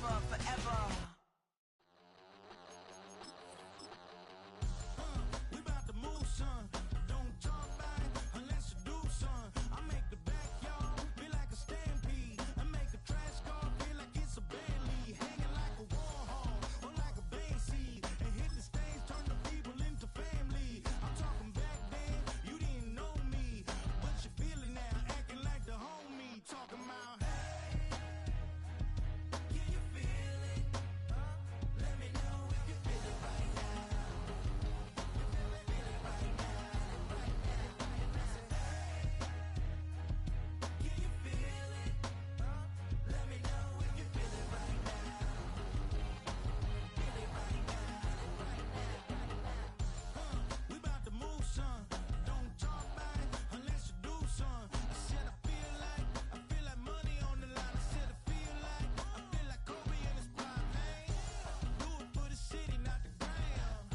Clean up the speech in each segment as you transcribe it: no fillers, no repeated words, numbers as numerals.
forever, forever. We about to move, son. Don't talk about it unless you do, son. I make the backyard feel like a stampede. I make the trash car feel like it's a band lead. Hanging like a war hall or like a band seed. And hit the stage, turn the people into family. I'm talking back then, you didn't know me. But you feel it now, acting like the homie. Talking about, hey, can you feel it? Let me know if you feel it right now. We about to move, son. Don't talk about it unless you do, son. I said I feel like money on the line. I said I feel like Kobe in his prime. Hey, do it for the city, not the gram.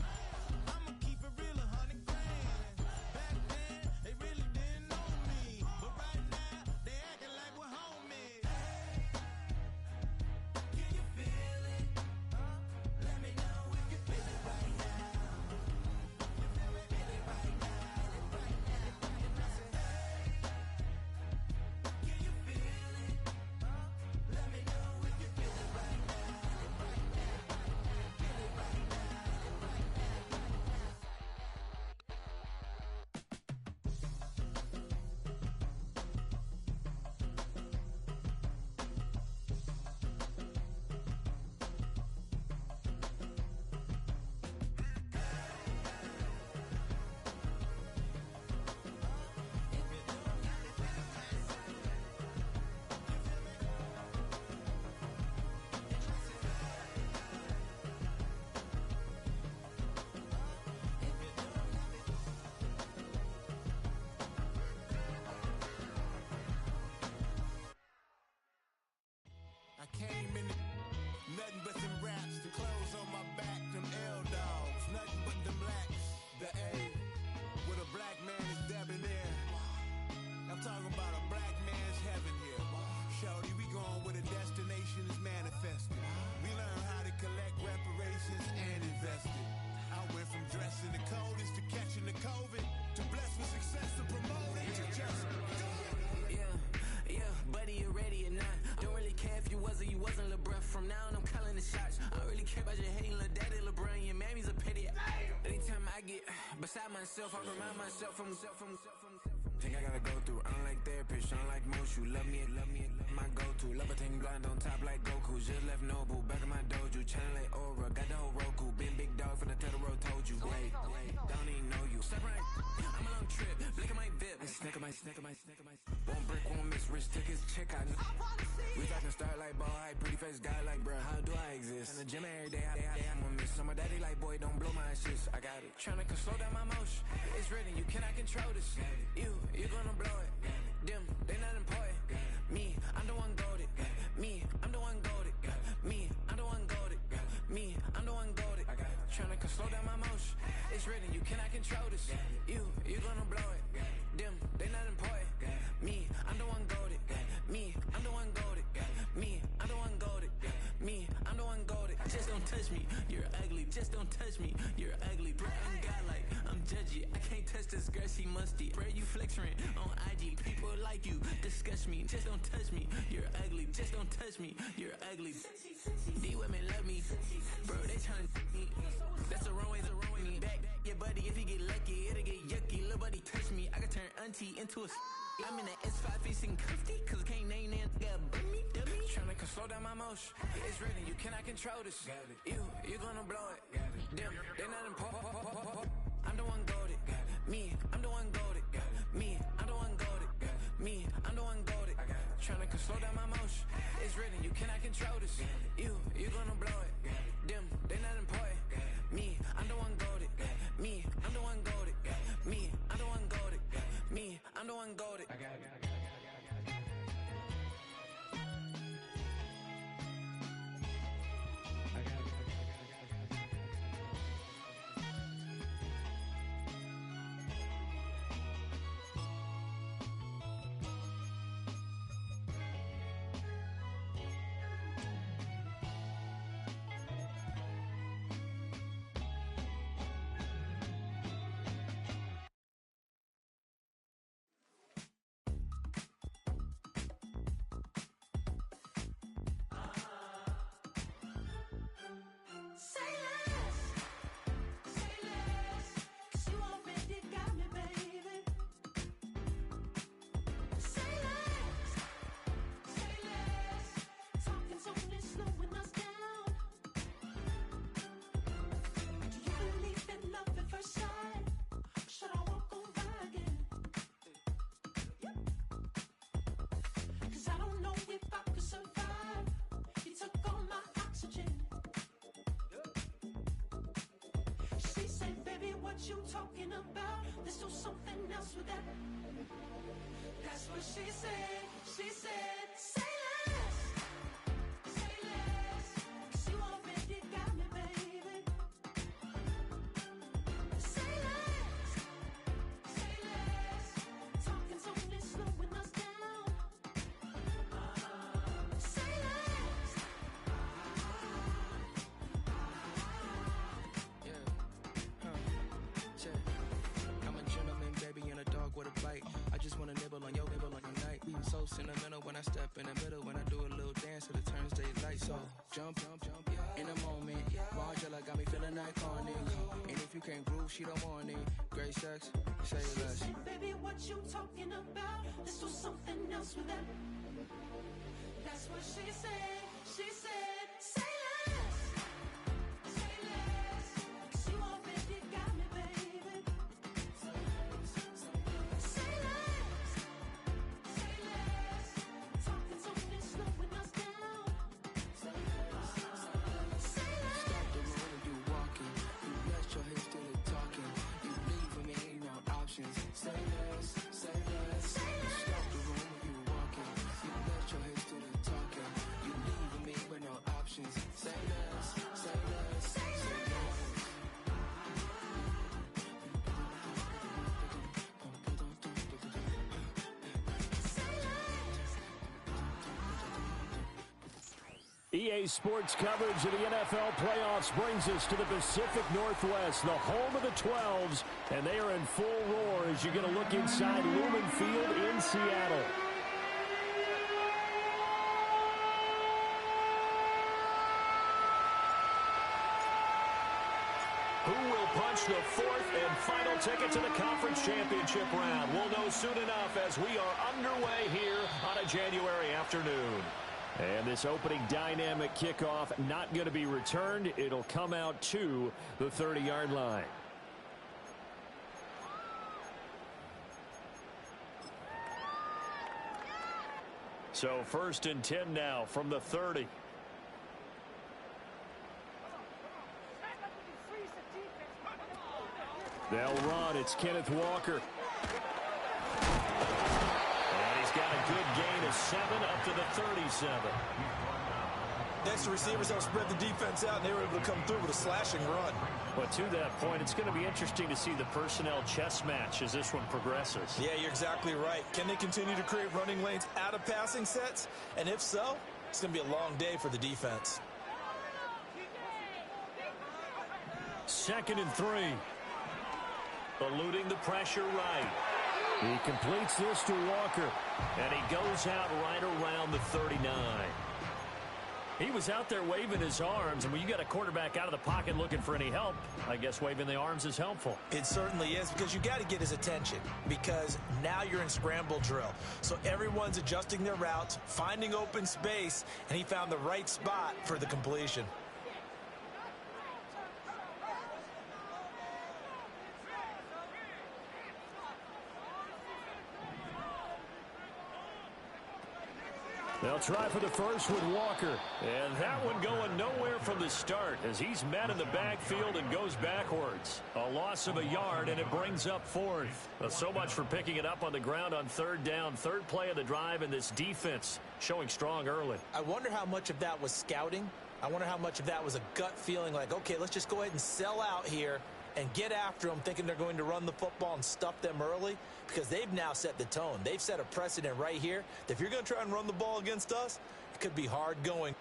I'ma keep it real, 100 grand. Back then, they really didn't know me, but right now they acting like we're homies. Hey, can you feel it? Let me know if you feel it right now. Can you feel it? Let me know if you feel it right now. Feel it right I came in nothing but them raps, the clothes on my back, them L-dogs, nothing but them blacks. The A, with a black man is debonair. I'm talking about a black man's heaven here. Shorty, we going where the destination is manifested. We learn how to collect reparations and invest it. I went from dressing the coldest to catching the COVID, to blessed with success to promote it, to just do it. Yeah, buddy, you ready or not? Don't really care if you was or you wasn't, lil' bruh. From now on, I'm calling the shots. I don't really care about your hating, lil' daddy, LeBron. Your mammy's a pity. Anytime I get beside myself, I remind myself from. Think I gotta go through. I don't like therapist, I don't like most. You love me, my go-to. Love a thing blind on top like Goku. Just left Noble, back in my dojo. Channel like Aura, got the whole Roku. Been big dog from the Tether Road, told you. Wait, don't even know you. Step right, I'm a long trip. Look at my VIP. Snicker my. One brick, one miss. Rich took his chick, I know. We talking start like ball hype, pretty face guy like bruh. How do I exist? In the gym every day, I'm a miss. So my daddy like, boy, don't blow my shit. I got it. Tryna slow down my motion. It's written, you cannot control this. You gonna blow it. Them, they not important. Me, I'm the one goated. Me, I'm the one goated. Me, I'm the one goated. Me, I'm the one goated. Tryna slow down my motion. It's written, you cannot control this. You gonna blow it. Them, they not important. Me, I'm the one goated. Me, I'm the one goated. Me, I'm the one goated. Me, I'm the one goated. Just don't touch me, you're ugly. Just don't touch me, you're ugly. Bro, I'm godlike, I'm judgy. I can't touch this girl, she musty. Bro, you flexing on IG. People like you disgust me. Just don't touch me, you're ugly. Just don't touch me, you're ugly. These women love me, bro. They tryna me. That's the wrong way, me back. Yeah, buddy, if you get lucky, it'll get yucky. Little buddy touch me, I can turn auntie into a. I'm in the S5 facing cuffy, cause I can't name that nigga dummy. Tryna slow down my motion. It's written, you cannot control this. You gonna blow it. Them, they not important. I'm the one goated. Me, I'm the one goated. Me, I'm the one goated. Me, I'm the one goated. Tryna slow down my motion. It's written, you cannot control this. You gonna blow it. Them, they not important. Me, I'm the one goated. Me, I'm the one goated. Me, I'm the one goated. Me, I'm the one goated. what you talking about. Let's do something else with that. That's what she said. She said, say less. Say less. 'Cause you already got me, baby. Say less. Say less. Talking's only slowing us down. Say less. I'm a gentleman, baby, and a dog with a bite. I just wanna nibble on your night. I'm so sentimental when I step in the middle. When I do a little dance, till it turns daylight. So jump, in a moment. Margella got me feeling iconic. And if you can't groove, she don't want it. Great sex, say less. Say, baby, what you talking about? Let's do something else with that. That's what she said. She said, say less. Say less. 'Cause you already got me, baby. Say less. Say less. Talking's only slowing us down. Say less. Say less. The moment you walking, you rest your hips to the talking. You leaving me no options. Say less, say less. You stop the room when you walking. You rest your hips to the talking. You leaving me with no options. Say less, say less, say less. EA Sports coverage of the NFL playoffs brings us to the Pacific Northwest, the home of the 12s, and they are in full roar as you get a look inside Lumen Field in Seattle. Who will punch the fourth and final ticket to the conference championship round? We'll know soon enough as we are underway here on a January afternoon. And this opening dynamic kickoff not going to be returned. It'll come out to the 30-yard line. So 1st and 10 now from the 30. They'll run. It's Kenneth Walker. Got a good gain of 7 up to the 37. Extra receivers help spread the defense out, and they were able to come through with a slashing run. But to that point, it's going to be interesting to see the personnel chess match as this one progresses. Yeah, you're exactly right. Can they continue to create running lanes out of passing sets? And if so, it's going to be a long day for the defense. 2nd and 3. Eluding the pressure right. He completes this to Walker, and he goes out right around the 39. He was out there waving his arms, and when you got a quarterback out of the pocket looking for any help, I guess waving the arms is helpful. It certainly is, because you got to get his attention, because now you're in scramble drill. So everyone's adjusting their routes, finding open space, and he found the right spot for the completion. They'll try for the first with Walker. And that one going nowhere from the start as he's met in the backfield and goes backwards. A loss of a yard, and it brings up 4th. So much for picking it up on the ground on 3rd down. 3rd play of the drive, and this defense showing strong early. I wonder how much of that was scouting. I wonder how much of that was a gut feeling like, okay, let's just go ahead and sell out here and get after them, thinking they're going to run the football and stuff them early, because they've now set the tone. They've set a precedent right here that if you're going to try and run the ball against us, it could be hard going.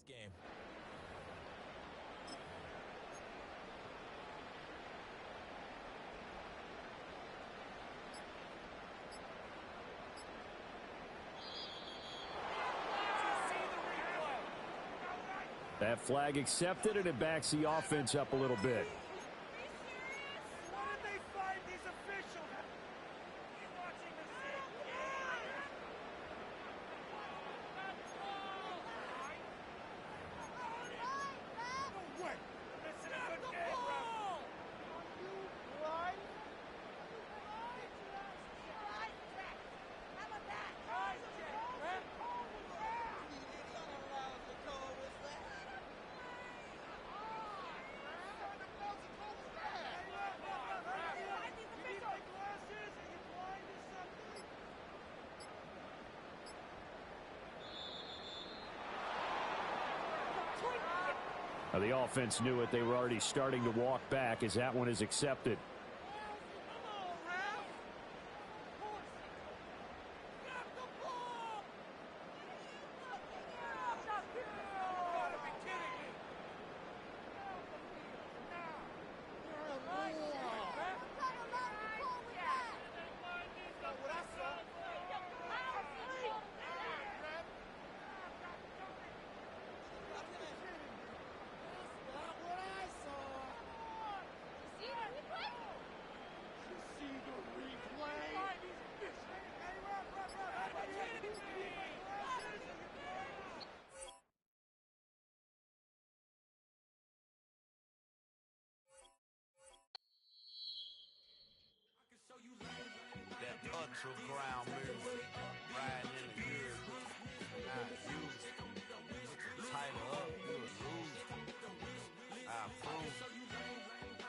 game. That flag accepted, and it backs the offense up a little bit. Why did they find these officials? Keep watching the No way! Missing a good game, bro. Right? Now, the offense knew it. They were already starting to walk back as that one is accepted. That ultra ground move, riding in the gear, not used. Tighten up, you'll lose. I approve.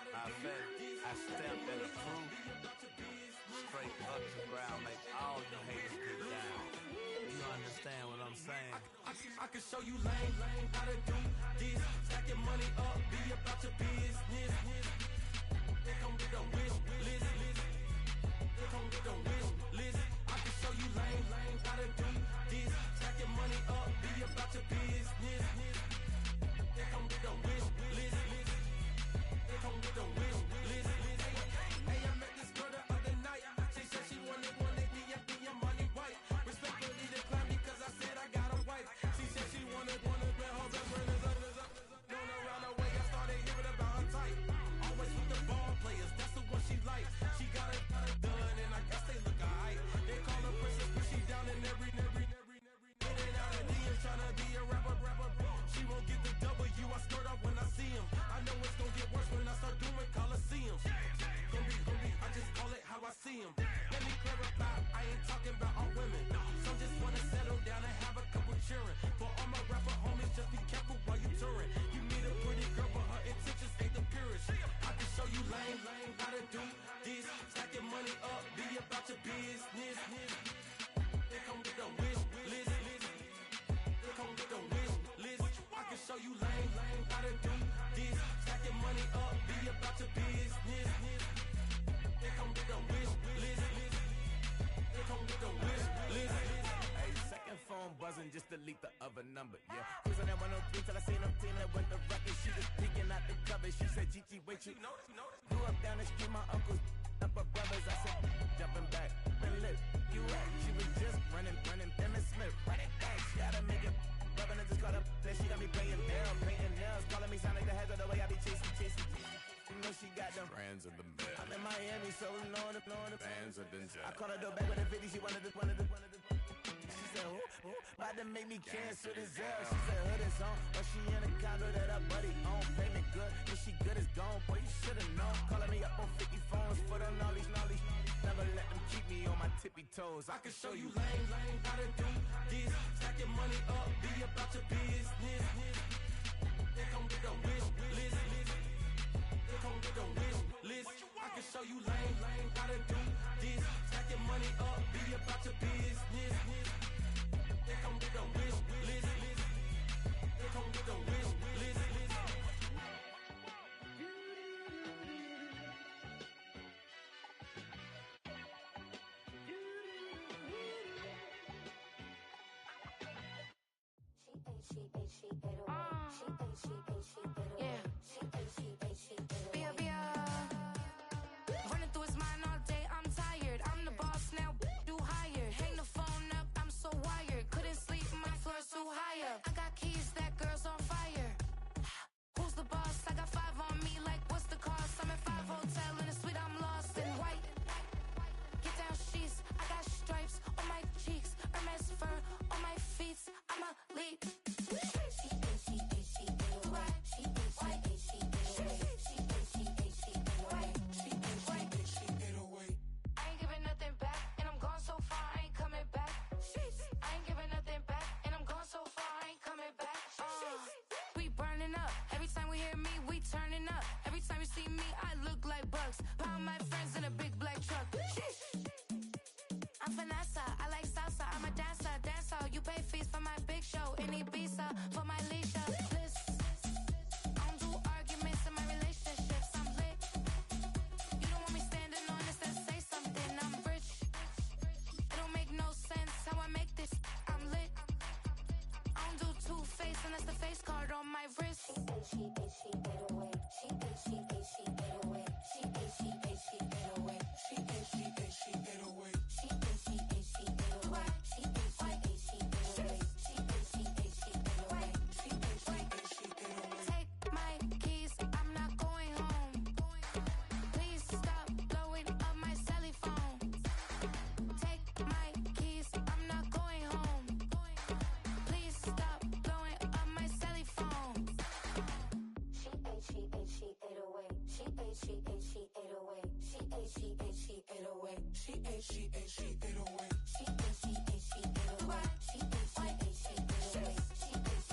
I bet, I step and approve. Straight ultra ground, make all you haters get down. You understand what I'm saying? I can show you lame, how to do this. Stack your money up, be about your business. They come with a wish list. They come with a wish list. I can show you lame, how to do this. Stack your money up, be about your business. They come with a wish list. They come with a wish list. Hey, I met this girl the other night. She said she wanted me and be a money white. Respectfully declined because I said I got a wife. She said she wanted her best friend is known around the way. I started hearing about her type. Always with the ball players, that's the one she likes. She got it done, and I guess they look alright. They call her princess, but she down in every. In and out of DMs, tryna be a rapper. She won't get the W, I skirt up when I see him. I know it's gonna get worse when I start doing Coliseums. Gonna be, I just call it how I see him. Let me clarify, I ain't talking about all women. Some just wanna settle down and have a couple cheering. For all my rapper homies, just be careful while you touring. You meet a pretty girl, but her intentions ain't the purest. I can show you lame, how to do this. Stack your money up, be about your business. They come with a wish list. They come with a wish list. I can show you lame, how to do this. Stack your money up, be about your business. They come with a wish list. They come with a wish list. Hey, second phone buzzing, just delete the other number, yeah. Cruising at 103 till I seen them Tina with the record. She was peeking out the cover. She said, Gigi, wait, you grew up down the street, my uncles, up her brothers. I said, jumping back, and lit, you at? She was just running, Dennis Smith, run it back. She had to make it, rubbing and just caught up. Then she got me playing Daryl, painting nails, calling me Sonic the Hedgehog, the way I be chasing. You know she got them Brands of the bed. I'm in Miami, so knowing the Bands of the I called her door back with a 50, she wanted the. She said, who? About to make me cancel this L. She said, hood is on, but she in a condo that her buddy own. Payment good, if she good is gone, boy, you should've known. Calling me up on 50 phones for the knowledge. Never let them keep me on my tippy toes. I can show you lame, how to do this. Stack your money up, be about your business. They come with a wish list. They come with a wish list. I can show you lame, how to do this. Stack your money up, be about your business. They come with a wish list. They come with a wish list. She Running through his mind all day, I'm tired. I'm the boss now, do higher. Hang the phone up, I'm so wired. Couldn't sleep, my floor's too higher. I got keys, that girl's on fire. Who's the boss? I got 5 on me, like what's the cost? I'm at 5 hotel in a suite, I'm lost in white. Get down sheets, I got stripes on my cheeks, Hermes fur on my feet. I'm a lead. I ain't giving nothing back, and I'm gone so far, I ain't coming back. I ain't giving nothing back, and I'm gone so far, I ain't coming back. We burning up. Every time we hear me, we turning up. Every time you see me, I look like bugs. Pound my friends in a big black truck. I'm Vanessa, I like salsa, I'm a dancer, dancer. You pay fees for my big show in Ibiza, for my leisure. I don't do arguments in my relationships, I'm lit. You don't want me standing on this and say something, I'm rich. It don't make no sense how I make this, I'm lit. I don't do two-face unless the face card on my wrist. Take my keys, I'm not going home. Please stop blowing up my celly phone. Take my keys, I'm not going home. Please stop blowing up my celly phone. She 808. She 808. She 808. She 808. She 808. She 808. She 808. She 808. She 808. She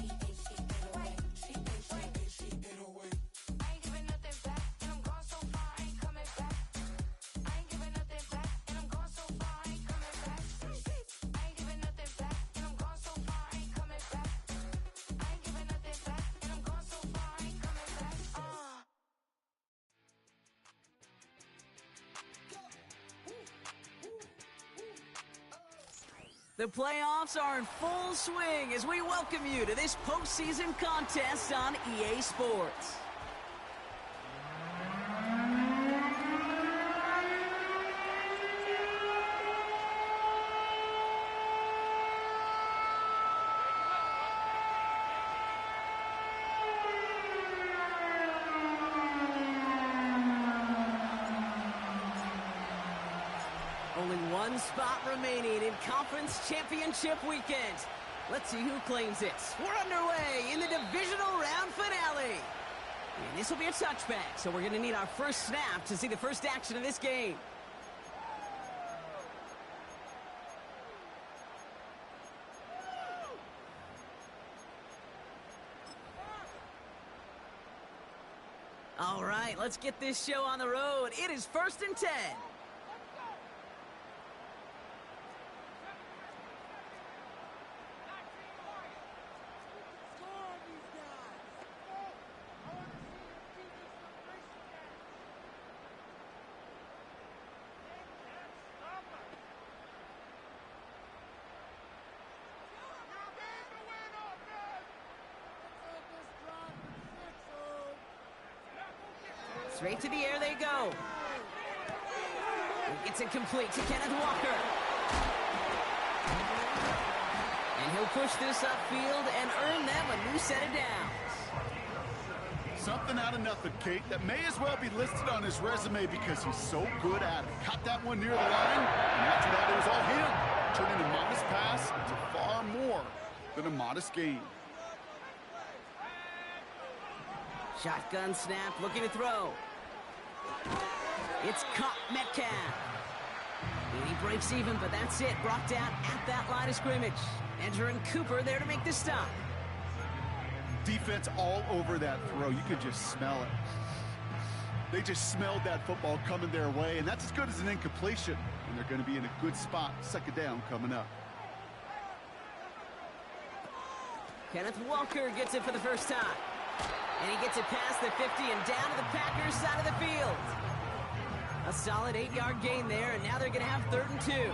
808. She 808. She 808. I ain't giving nothing back, and I'm gone so far, I ain't coming back. I ain't giving nothing back, and I'm gone so far, I ain't coming back. I ain't giving nothing back, and I'm gone so far, I ain't coming back. I ain't giving nothing back, and I'm gone so far, I ain't coming back. The playoffs are in full swing as we welcome you to this postseason contest on EA Sports. Only one spot remaining in Conference Championship Weekend. Let's see who claims it. We're underway in the divisional round finale. And this will be a touchback, so we're going to need our first snap to see the first action of this game. All right, let's get this show on the road. It is 1st and 10. Straight to the air they go. He gets it complete to Kenneth Walker. And he'll push this upfield and earn them a new set of downs. Something out of nothing, Kate, that may as well be listed on his resume because he's so good at it. Caught that one near the line, and after that it was all him. Turning a modest pass into far more than a modest gain. Shotgun snap, looking to throw. It's caught Metcalf. And he breaks even, but that's it. Brought down at that line of scrimmage. Edger and Cooper there to make the stop. Defense all over that throw. You could just smell it. They just smelled that football coming their way, and that's as good as an incompletion. And they're going to be in a good spot. 2nd down coming up. Kenneth Walker gets it for the first time. And he gets it past the 50 and down to the Packers side of the field. A solid 8-yard gain there, and now they're going to have 3rd and 2.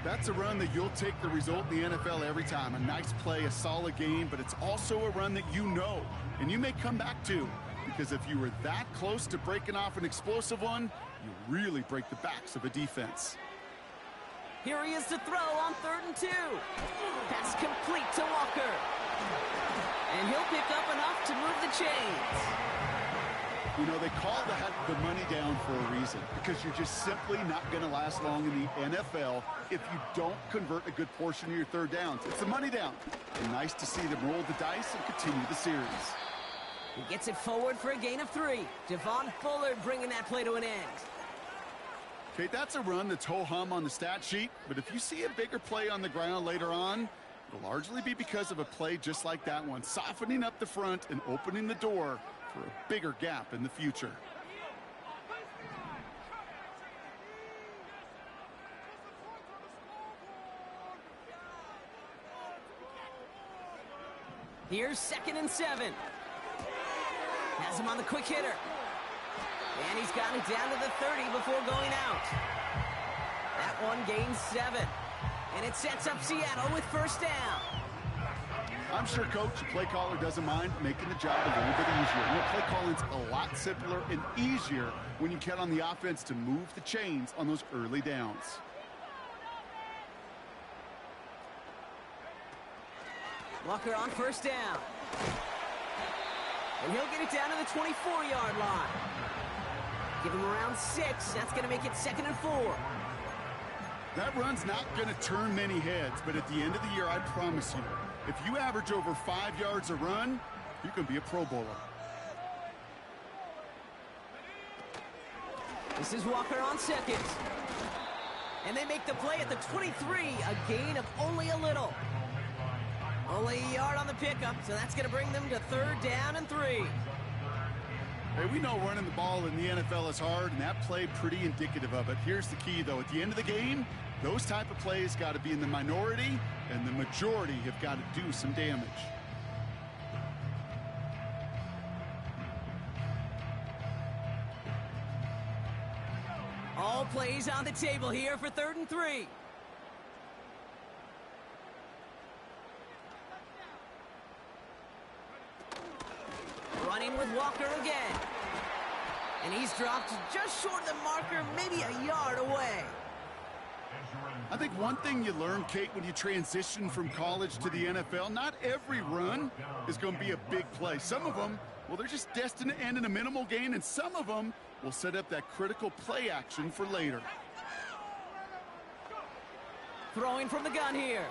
That's a run that you'll take the result in the NFL every time. A nice play, a solid game, but it's also a run that you know, and you may come back to. Because if you were that close to breaking off an explosive one, you really break the backs of a defense. Here he is to throw on 3rd and 2. Pass complete to Walker. And he'll pick up enough to move the chains. You know, they call that the money down for a reason, because you're just simply not going to last long in the NFL if you don't convert a good portion of your 3rd downs. It's the money down. And nice to see them roll the dice and continue the series. He gets it forward for a gain of 3. Devon Fuller bringing that play to an end. Okay, that's a run that's ho-hum on the stat sheet, but if you see a bigger play on the ground later on, it'll largely be because of a play just like that one, softening up the front and opening the door for a bigger gap in the future. Here's 2nd and 7. Has him on the quick hitter. And he's got it down to the 30 before going out. That one gains 7. And it sets up Seattle with 1st down. I'm sure Coach, the play caller, doesn't mind making the job a little bit easier. You know, play calling's a lot simpler and easier when you count on the offense to move the chains on those early downs. Walker on 1st down. And he'll get it down to the 24-yard line. Give him around 6. That's going to make it 2nd and 4. That run's not going to turn many heads, but at the end of the year, I promise you, if you average over 5 yards a run, you can be a Pro Bowler. This is Walker on 2nd. And they make the play at the 23, a gain of only a little. Only a yard on the pickup, so that's going to bring them to 3rd down and 3. Hey, we know running the ball in the NFL is hard, and that play pretty indicative of it. Here's the key, though. At the end of the game, those type of plays got to be in the minority, and the majority have got to do some damage. All plays on the table here for 3rd and 3. Running with Walker again. And he's dropped just short of the marker, maybe a yard away. I think one thing you learn, Kate, when you transition from college to the NFL, not every run is going to be a big play. Some of them, well, they're just destined to end in a minimal gain, and some of them will set up that critical play action for later. Throwing from the gun here.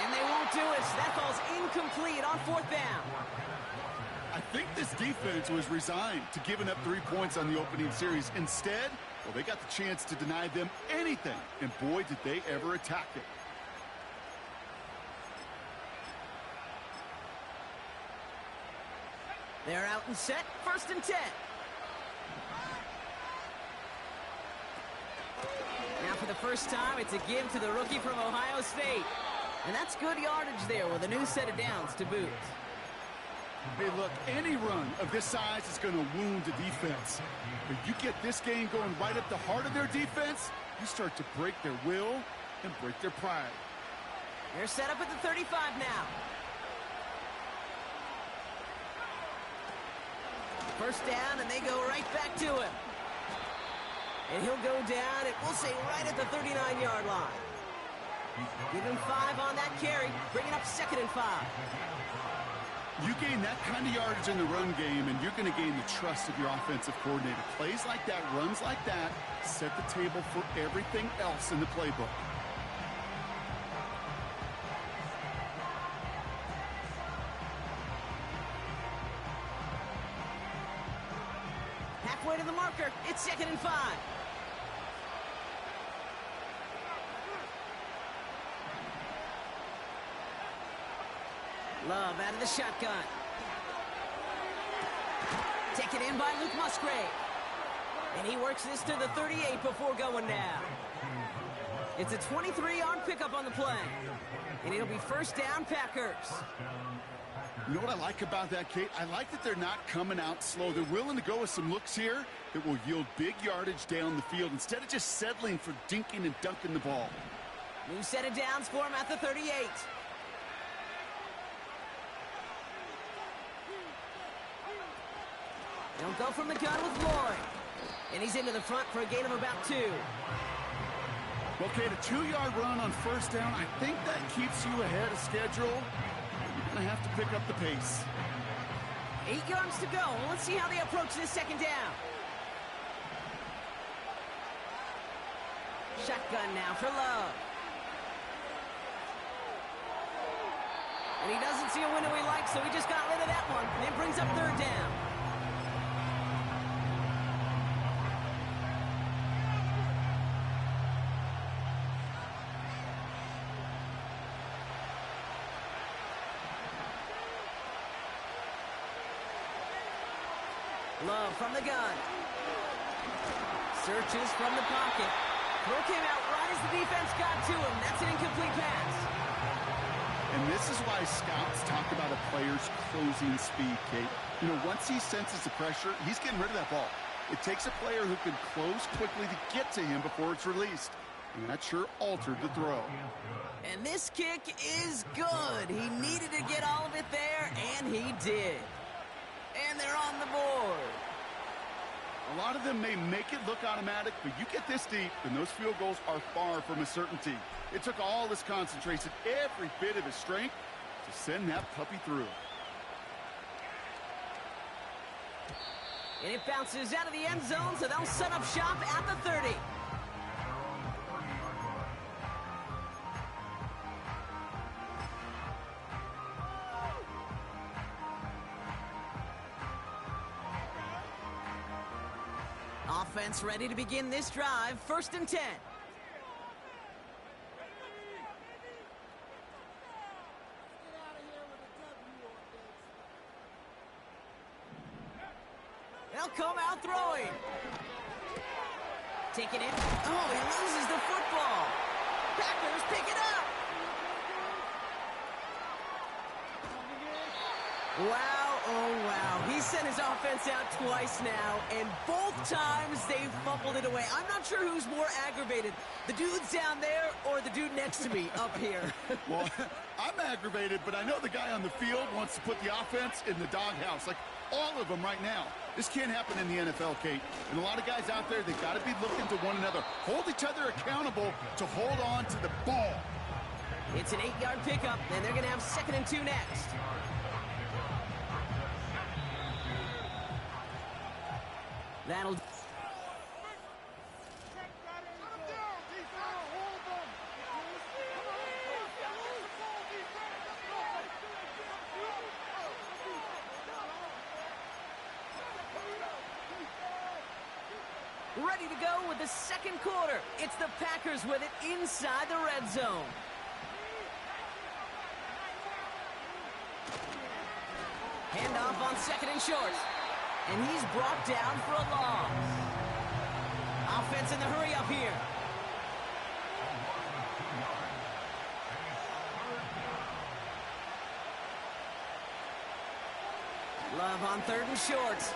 And they won't do it. That ball's incomplete on 4th down. I think this defense was resigned to giving up 3 points on the opening series. Instead, well, they got the chance to deny them anything, and boy, did they ever attack it. They're out and set. 1st and 10. Now for the first time, it's a give to the rookie from Ohio State. And that's good yardage there with a new set of downs to boot. Hey, look, any run of this size is going to wound the defense. But you get this game going right at the heart of their defense, you start to break their will and break their pride. They're set up at the 35 now. 1st down, and they go right back to him. And he'll go down, and we'll say right at the 39-yard line. Give him 5 on that carry, bringing up 2nd and 5. You gain that kind of yardage in the run game, and you're going to gain the trust of your offensive coordinator. Plays like that, runs like that, set the table for everything else in the playbook. Halfway to the marker, it's 2nd and 5. Love out of the shotgun. Taken in by Luke Musgrave. And he works this to the 38 before going down. It's a 23-yard pickup on the play. And it'll be 1st down, Packers. You know what I like about that, Kate? I like that they're not coming out slow. They're willing to go with some looks here that will yield big yardage down the field instead of just settling for dinking and dunking the ball. New set of downs for him at the 38. They'll go from the gun with Lloyd. And he's into the front for a gain of about 2. Well, Kate, a 2-yard run on first down, I think that keeps you ahead of schedule. You're going to have to pick up the pace. 8 yards to go. Let's see how they approach this second down. Shotgun now for Love. And he doesn't see a window he likes, so he just got rid of that one. And it brings up third down. Love from the gun. Searches from the pocket. Throw came out right as the defense got to him. That's an incomplete pass. And this is why scouts talk about a player's closing speed, Kate. You know, once he senses the pressure, he's getting rid of that ball. It takes a player who can close quickly to get to him before it's released. And that sure altered the throw. And this kick is good. He needed to get all of it there, and he did. And they're on the board. A lot of them may make it look automatic, but you get this deep, and those field goals are far from a certainty. It took all his concentration, every bit of his strength, to send that puppy through. And it bounces out of the end zone, so they'll set up shop at the 30. Offense ready to begin this drive. 1st and 10. They'll come out throwing. Taking it. Oh, he loses the football. Packers pick it up. Wow, oh wow. He sent his offense out twice now, and both times they fumbled it away. I'm not sure who's more aggravated, the dudes down there or the dude next to me up here. Well, I'm aggravated, but I know the guy on the field wants to put the offense in the doghouse, like all of them right now. This can't happen in the NFL, Kate. And a lot of guys out there, they've got to be looking to one another. Hold each other accountable to hold on to the ball. It's an 8-yard pickup, and they're going to have 2nd and 2 next. That'll... Ready to go with the second quarter. It's the Packers with it inside the red zone. Handoff on 2nd and short. And he's brought down for a loss. Offense in the hurry up here. Love on 3rd and short.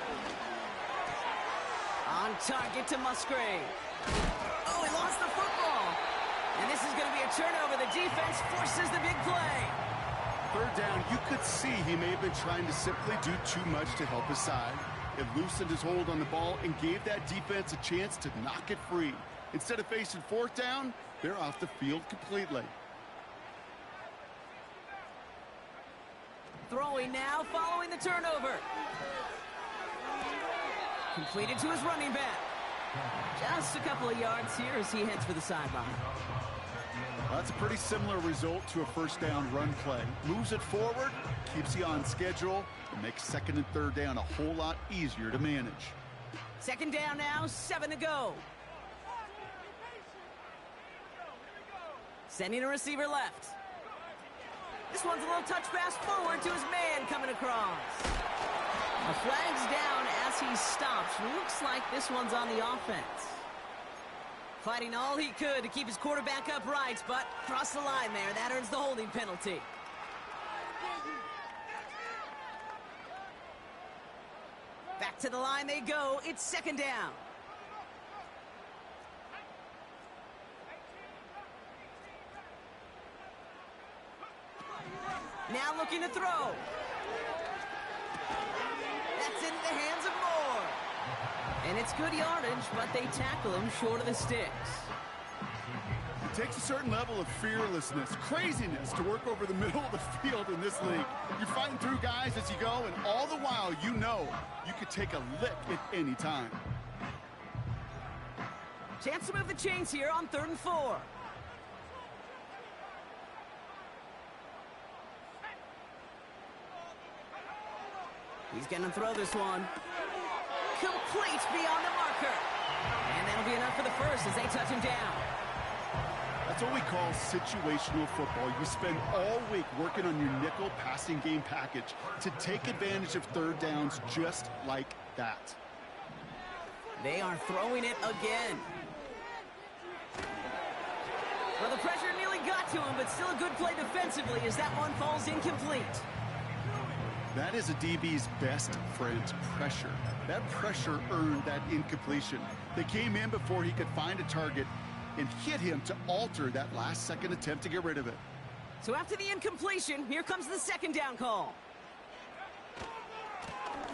On target to Musgrave. Oh, he lost the football. And this is going to be a turnover. The defense forces the big play. 3rd down, you could see he may have been trying to simply do too much to help his side. It loosened his hold on the ball and gave that defense a chance to knock it free. Instead of facing 4th down, they're off the field completely. Throwing now following the turnover. Completed to his running back. Just a couple of yards here as he heads for the sideline. Well, that's a pretty similar result to a 1st down run play. Moves it forward, keeps you on schedule, and makes 2nd and 3rd down a whole lot easier to manage. 2nd down now, 7 to go. Sending a receiver left. This one's a little touch pass forward to his man coming across. A flag's down as he stops. Looks like this one's on the offense. Fighting all he could to keep his quarterback upright, but crossed the line there. That earns the holding penalty. To the line they go. It's second down. Now looking to throw. That's into the hands of Moore. And it's good yardage, but they tackle him short of the sticks. It takes a certain level of fearlessness, craziness to work over the middle of the field in this league. You're fighting through guys as you go, and all the while you know you could take a lick at any time. Chance to move the chains here on 3rd and 4. He's going to throw this one. Complete beyond the marker. And that'll be enough for the first as they touch him down. That's what we call situational football. You spend all week working on your nickel passing game package to take advantage of third downs just like that. They are throwing it again. Well, the pressure nearly got to him, but still a good play defensively as that one falls incomplete. That is a DB's best friend, pressure. That pressure earned that incompletion. They came in before he could find a target and hit him to alter that last-second attempt to get rid of it. So after the incompletion, here comes the second down call.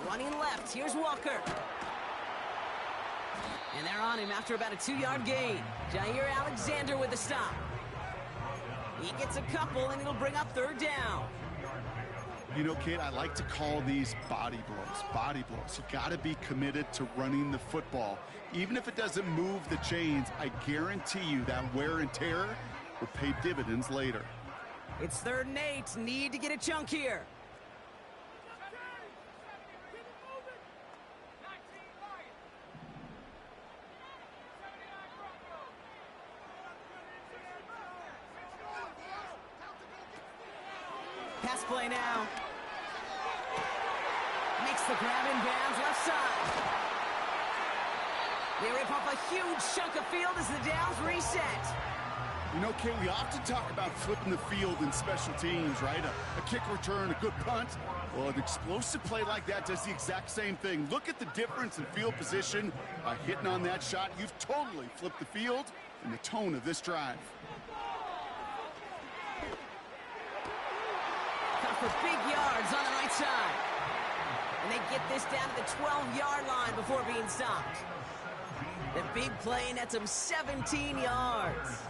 Running left, here's Walker. And they're on him after about a 2-yard gain. Jair Alexander with the stop. He gets a couple, and it'll bring up 3rd down. You know, Kate, I like to call these body blows. Body blows. You got to be committed to running the football. Even if it doesn't move the chains, I guarantee you that wear and tear will pay dividends later. It's 3rd and 8. Need to get a chunk here. Pass play now. Makes the grab in bounds left side. They rip off a huge chunk of field as the downs reset. You know, Kate, we often talk about flipping the field in special teams, right? A kick return, a good punt. Well, an explosive play like that does the exact same thing. Look at the difference in field position. By hitting on that shot, you've totally flipped the field and the tone of this drive. For big yards on the right side. And they get this down to the 12-yard line before being stopped. The big play nets them 17 yards.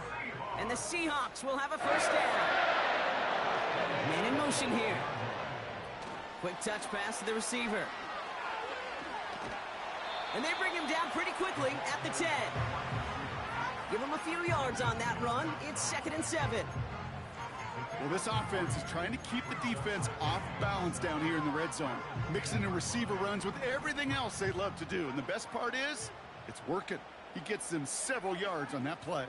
And the Seahawks will have a first down. Man in motion here. Quick touch pass to the receiver. And they bring him down pretty quickly at the 10. Give him a few yards on that run. It's 2nd and 7. Well, this offense is trying to keep the defense off balance down here in the red zone, mixing in receiver runs with everything else they love to do. And the best part is, it's working. He gets them several yards on that play.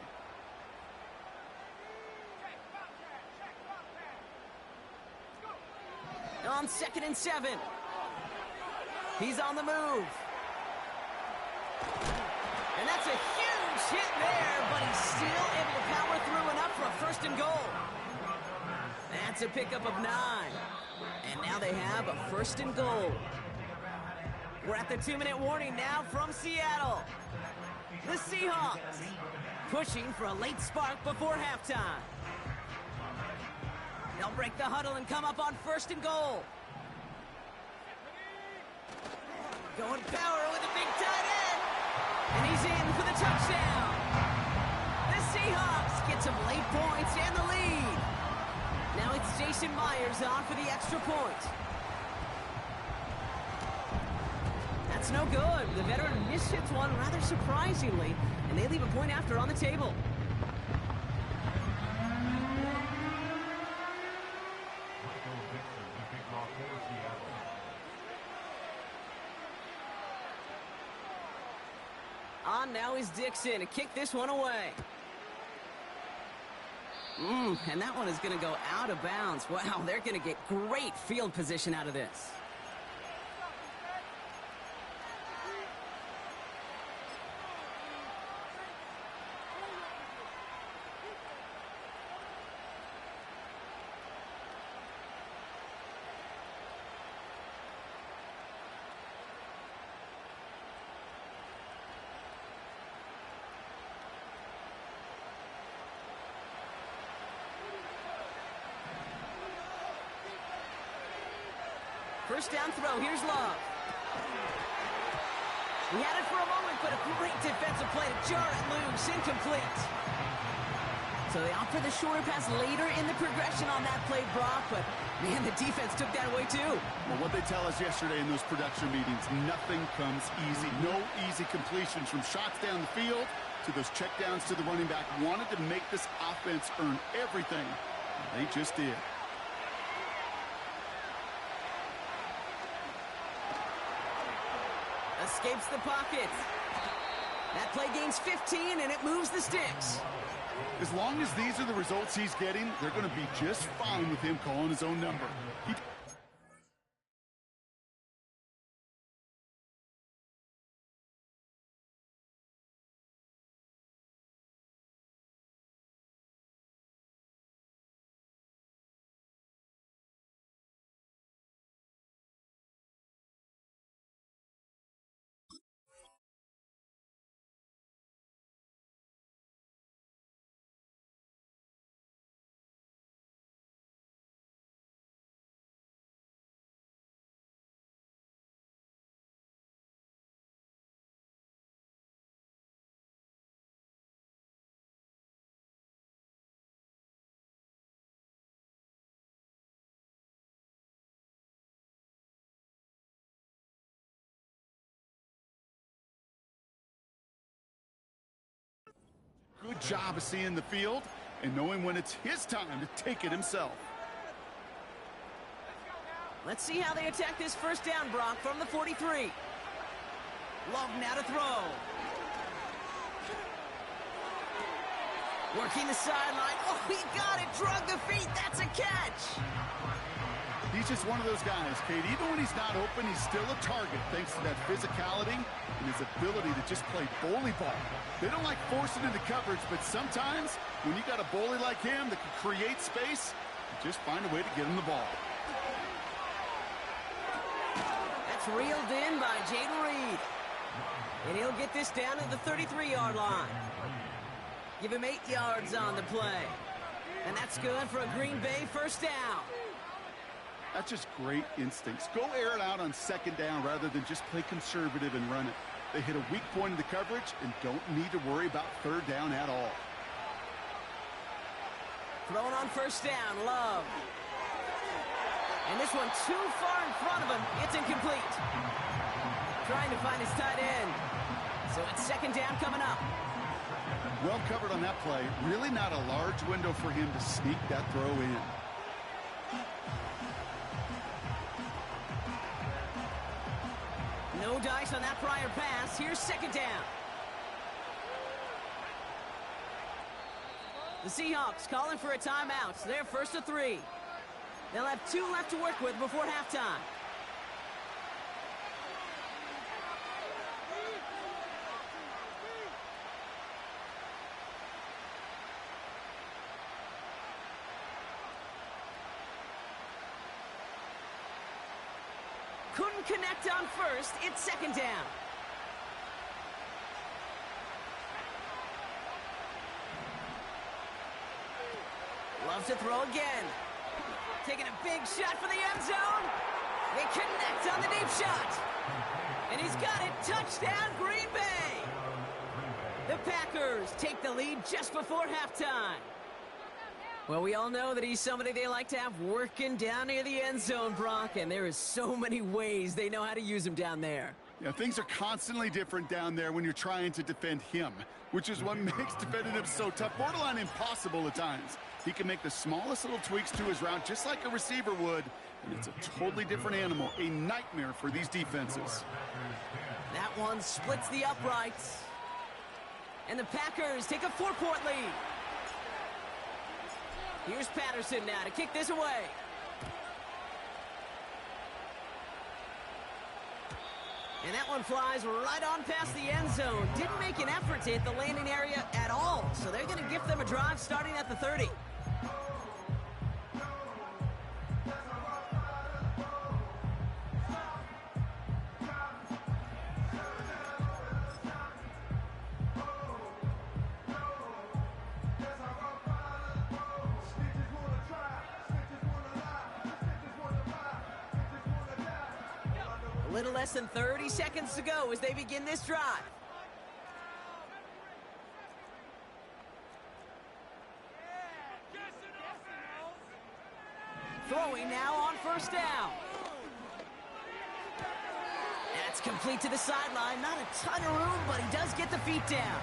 On 2nd and 7. He's on the move. And that's a huge hit there, but he's still able to power through enough for a 1st and goal. That's a pickup of 9. And now they have a 1st and goal. We're at the 2-minute warning now from Seattle. The Seahawks pushing for a late spark before halftime. They'll break the huddle and come up on 1st and goal. Going power with a big tight end. And he's in for the touchdown. The Seahawks get some late points and the lead. Now it's Jason Myers on for the extra point. That's no good. The veteran mishits one rather surprisingly, and they leave a point after on the table. On now is Dixon to kick this one away. And that one is going to go out of bounds. Wow, they're going to get great field position out of this. First down throw. Here's Love. He had it for a moment, but a great defensive play to jar it loose. Incomplete. So they opt for the shorter pass later in the progression on that play, Brock, but man, the defense took that away too. Well, what they tell us yesterday in those production meetings, nothing comes easy. No easy completions from shots down the field to those checkdowns to the running back. Wanted to make this offense earn everything. They just did. Escapes the pocket. That play gains 15, and it moves the sticks. As long as these are the results he's getting, they're going to be just fine with him calling his own number. Good job of seeing the field and knowing when it's his time to take it himself. Let's see how they attack this first down, Brock, from the 43. Love now to throw. Working the sideline. Oh, he got it. Drug the feet. That's a catch. He's just one of those guys, Kate. Even when he's not open, he's still a target thanks to that physicality and his ability to just play bully ball. They don't like forcing into coverage, but sometimes when you got a bully like him that can create space, you just find a way to get him the ball. That's reeled in by Jaden Reed. And he'll get this down at the 33-yard line. Give him 8 yards on the play. And that's good for a Green Bay first down. That's just great instincts. Go air it out on second down rather than just play conservative and run it. They hit a weak point in the coverage and don't need to worry about third down at all. Throwing on first down, Love. And this one too far in front of him. It's incomplete. Trying to find his tight end. So it's second down coming up. Well covered on that play. Really not a large window for him to sneak that throw in. No dice on that prior pass. Here's second down. The Seahawks calling for a timeout. They're first to 3. They'll have 2 left to work with before halftime. Couldn't connect on first. It's second down. Loves to throw again. Taking a big shot for the end zone. They connect on the deep shot. And he's got it. Touchdown, Green Bay. The Packers take the lead just before halftime. Well, we all know that he's somebody they like to have working down near the end zone, Brock, and there is so many ways they know how to use him down there. Yeah, things are constantly different down there when you're trying to defend him, which is what makes defending him so tough, borderline impossible at times. He can make the smallest little tweaks to his route just like a receiver would, and it's a totally different animal, a nightmare for these defenses. That one splits the uprights. And the Packers take a 4-point lead. Here's Patterson now to kick this away. And that one flies right on past the end zone. Didn't make an effort to hit the landing area at all. So they're going to gift them a drive starting at the 30. Little less than 30 seconds to go as they begin this drive. Throwing now on first down. That's complete to the sideline. Not a ton of room, but he does get the feet down.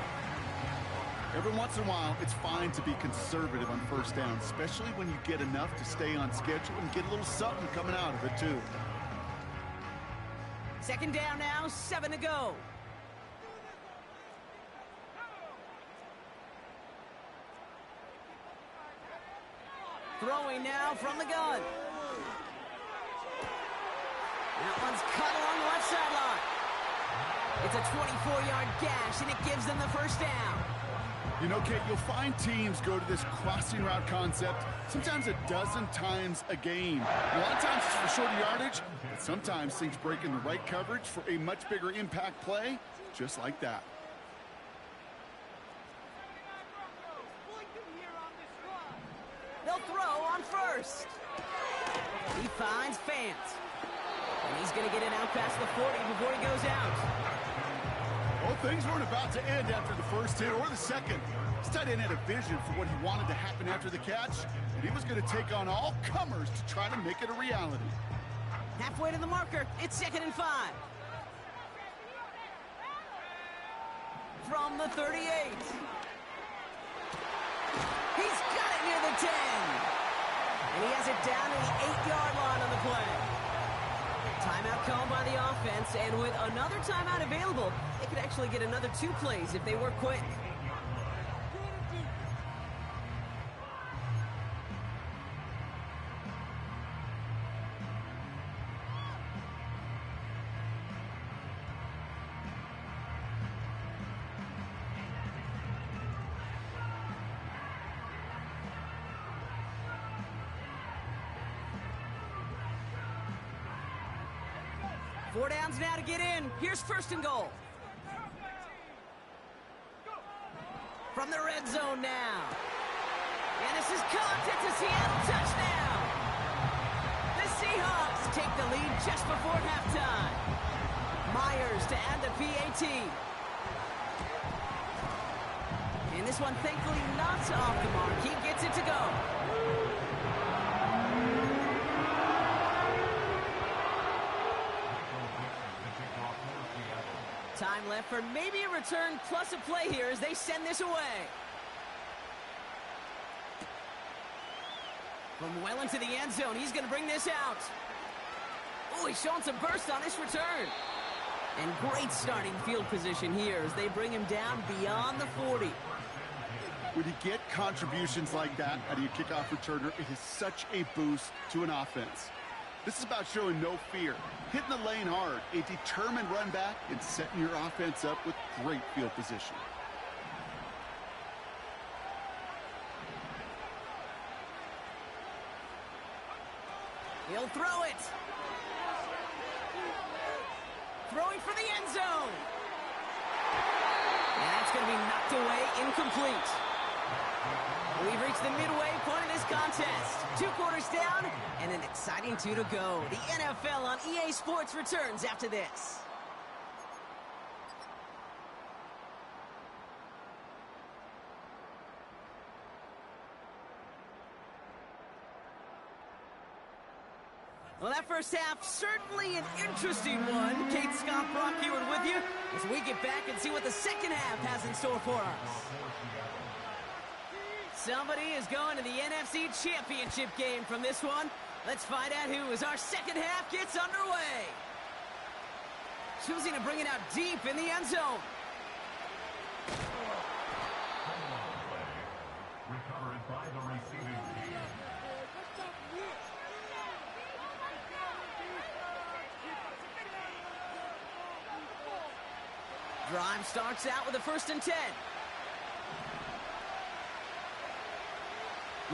Every once in a while, it's fine to be conservative on first down, especially when you get enough to stay on schedule and get a little something coming out of it, too. Second down now, 7 to go. Throwing now from the gun. That one's cut along the left sideline. It's a 24-yard gash, and it gives them the first down. You know, Kate, you'll find teams go to this crossing route concept sometimes a dozen times a game. A lot of times it's for shorter yardage, but sometimes things break in the right coverage for a much bigger impact play, just like that. They'll throw on first. He finds Fant. And he's going to get it out past the 40 before he goes out. Well, things weren't about to end after the first hit or the second. This tight end had a vision for what he wanted to happen after the catch, and he was going to take on all comers to try to make it a reality. Halfway to the marker, it's 2nd and 5. From the 38. He's got it near the 10. And he has it down to the 8-yard line on the play. Timeout called by the offense, and with another timeout available, they could actually get another 2 plays if they work quick. Four downs now to get in. Here's 1st and goal. From the red zone now. And this is caught. It's a Seattle touchdown. The Seahawks take the lead just before halftime. Myers to add the PAT. And this one thankfully not off the mark. He gets it to go. Time left for maybe a return plus a play here as they send this away. From well into the end zone, he's going to bring this out. Oh, he's showing some burst on this return. And great starting field position here as they bring him down beyond the 40. When you get contributions like that out of your kickoff returner, it is such a boost to an offense. This is about showing no fear, hitting the lane hard, a determined run back, and setting your offense up with great field position. He'll throw it. Throwing for the end zone. And that's going to be knocked away, incomplete. We've reached the midway point of this contest. 2 quarters down and an exciting 2 to go. The NFL on EA Sports returns after this. Well, that first half, certainly an interesting one. Kate Scott Brockeward with you as we get back and see what the second half has in store for us. Somebody is going to the NFC Championship game from this one. Let's find out who as our second half gets underway. Choosing to bring it out deep in the end zone. Recovered by the receiving team. Drive starts out with a 1st and 10.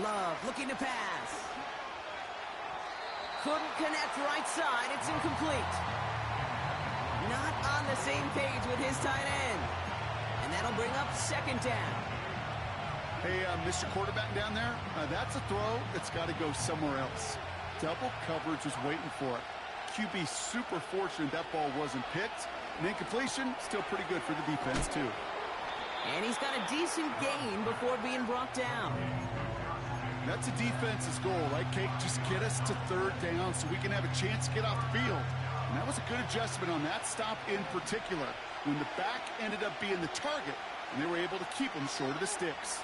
Love looking to pass. Couldn't connect right side. It's incomplete. Not on the same page with his tight end. And that'll bring up 2nd down. Hey, Mr. Quarterback down there, that's a throw that's got to go somewhere else. Double coverage was waiting for it. QB super fortunate that ball wasn't picked. And incompletion, still pretty good for the defense, too. And he's got a decent gain before being brought down. That's a defense's goal, right, Kate? Just get us to third down so we can have a chance to get off the field. And that was a good adjustment on that stop in particular, when the back ended up being the target, and they were able to keep him short of the sticks.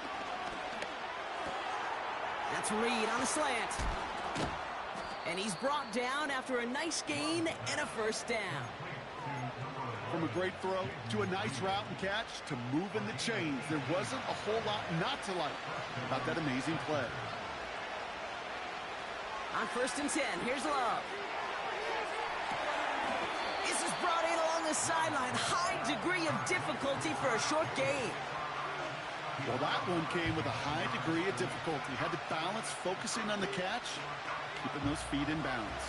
That's Reed on a slant. And he's brought down after a nice gain and a first down. From a great throw to a nice route and catch to moving the chains, there wasn't a whole lot not to like about that amazing play. On 1st and 10, here's Love. This is brought in along the sideline. High degree of difficulty for a short gain. Well, that one came with a high degree of difficulty. Had to balance focusing on the catch, keeping those feet in bounds.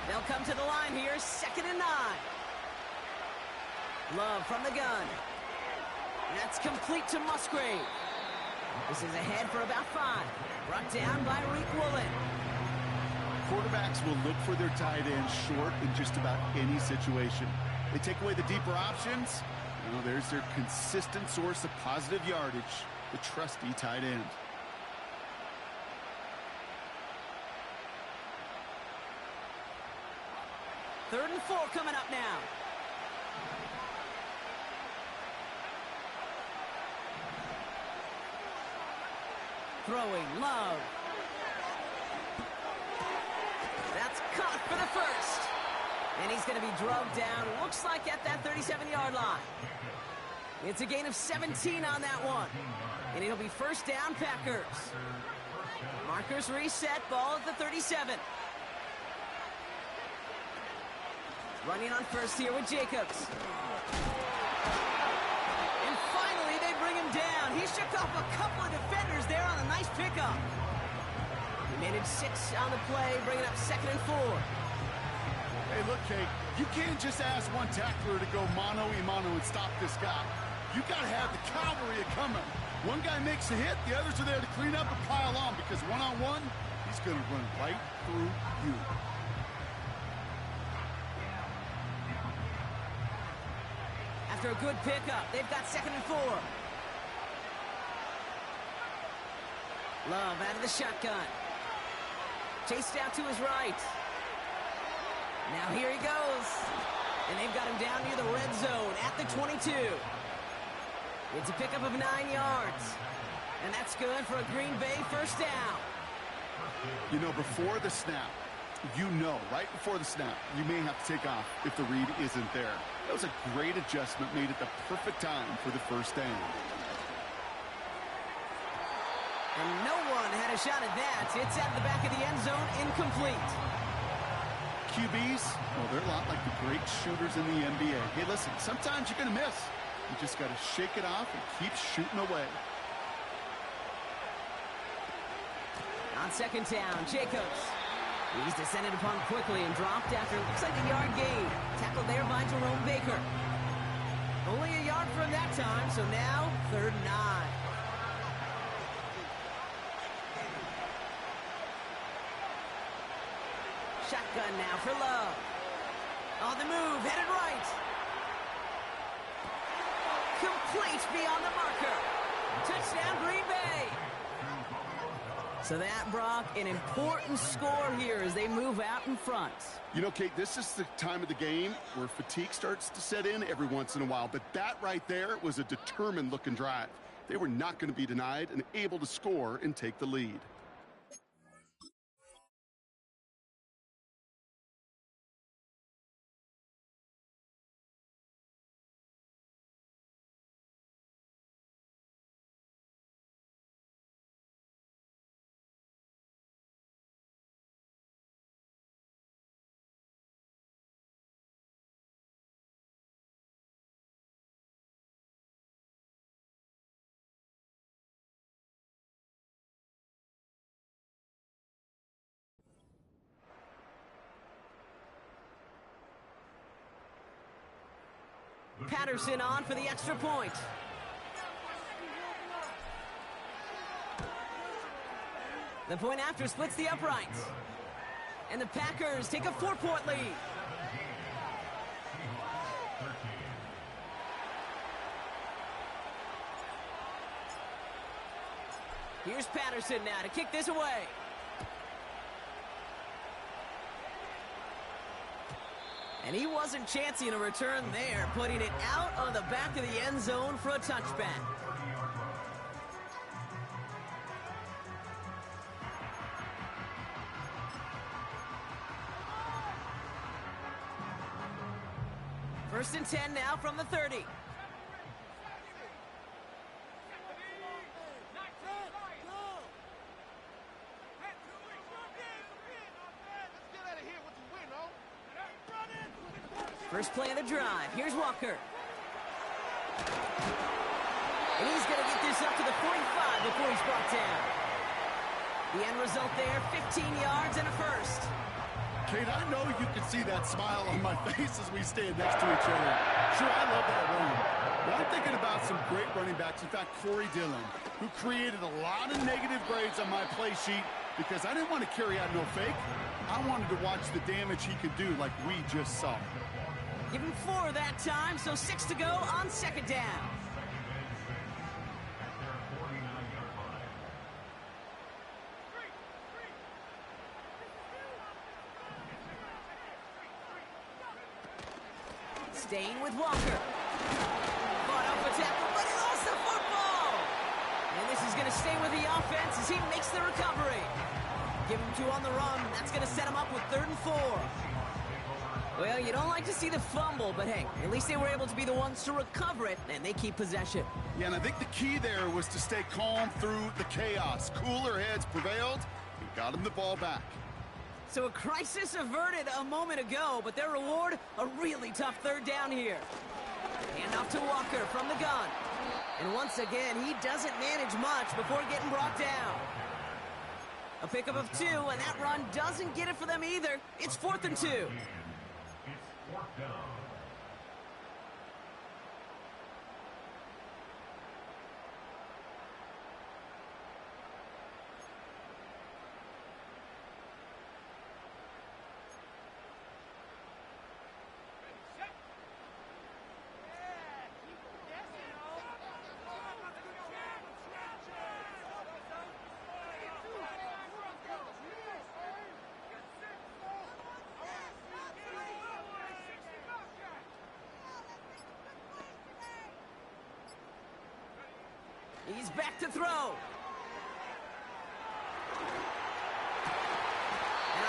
They'll come to the line here, 2nd and 9. Love from the gun. That's complete to Musgrave. This is ahead for about 5. Brought down by Reek Woolen. Quarterbacks will look for their tight end short in just about any situation. They take away the deeper options. Well, there's their consistent source of positive yardage, the trusty tight end. Third and 4 coming up now. Throwing, Love. That's caught for the first. And he's going to be drugged down, looks like at that 37-yard line. It's a gain of 17 on that one. And it'll be first down, Packers. Markers reset, ball at the 37. Running on first here with Jacobs. And finally, they bring him down. He shook off a couple of defenders there on a nice pickup. He managed 6 on the play, bringing up 2nd and 4. Hey, look, Kate, you can't just ask one tackler to go mano-a-mano and stop this guy. You got to have the cavalry coming. One guy makes a hit, the others are there to clean up and pile on, because one-on-one, he's going to run right through you. After a good pickup, they've got 2nd and 4. Love out of the shotgun. Chased out to his right. Now here he goes. And they've got him down near the red zone at the 22. It's a pickup of 9 yards. And that's good for a Green Bay first down. You know, before the snap, right before the snap, you may have to take off if the read isn't there. That was a great adjustment made at the perfect time for the first down. And no one had a shot at that. It's at the back of the end zone, incomplete. QBs, well, they're a lot like the great shooters in the NBA. Hey, listen, sometimes you're going to miss. You just got to shake it off and keep shooting away. On 2nd down, Jacobs. He's descended upon quickly and dropped after looks like a yard gain. Tackled there by Jerome Baker. Only a yard for him that time, so now 3rd and 9. Shotgun now for Love. On the move, headed right. Complete beyond the marker. Touchdown, Green Bay. So that, Brock, an important score here as they move out in front. You know, Kate, this is the time of the game where fatigue starts to set in every once in a while. But that right there was a determined-looking drive. They were not going to be denied and able to score and take the lead. Patterson on for the extra point. The point after splits the uprights. And the Packers take a 4-point lead. Here's Patterson now to kick this away. And he wasn't chancing a return there, putting it out on the back of the end zone for a touchback. First and 10 now from the 30. First play of the drive. Here's Walker. And he's going to get this up to the 45 before he's brought down. The end result there, 15 yards and a first. Kate, I know you can see that smile on my face as we stand next to each other. Sure, I love that run. But I'm thinking about some great running backs. In fact, Corey Dillon, who created a lot of negative grades on my play sheet because I didn't want to carry out no fake. I wanted to watch the damage he could do like we just saw. Give him 4 that time, so 6 to go on second down. Staying with Walker. Fought off a tackle, but he lost the football. And this is going to stay with the offense as he makes the recovery. Give him 2 on the run. That's going to set him up with 3rd and 4. Well, you don't like to see the fumble, but hey, at least they were able to be the ones to recover it, and they keep possession. Yeah, and I think the key there was to stay calm through the chaos. Cooler heads prevailed and got him the ball back. So a crisis averted a moment ago, but their reward, a really tough 3rd down here. Hand off to Walker from the gun. And once again, he doesn't manage much before getting brought down. A pickup of 2, and that run doesn't get it for them either. It's 4th and 2. It's 4th down. He's back to throw. And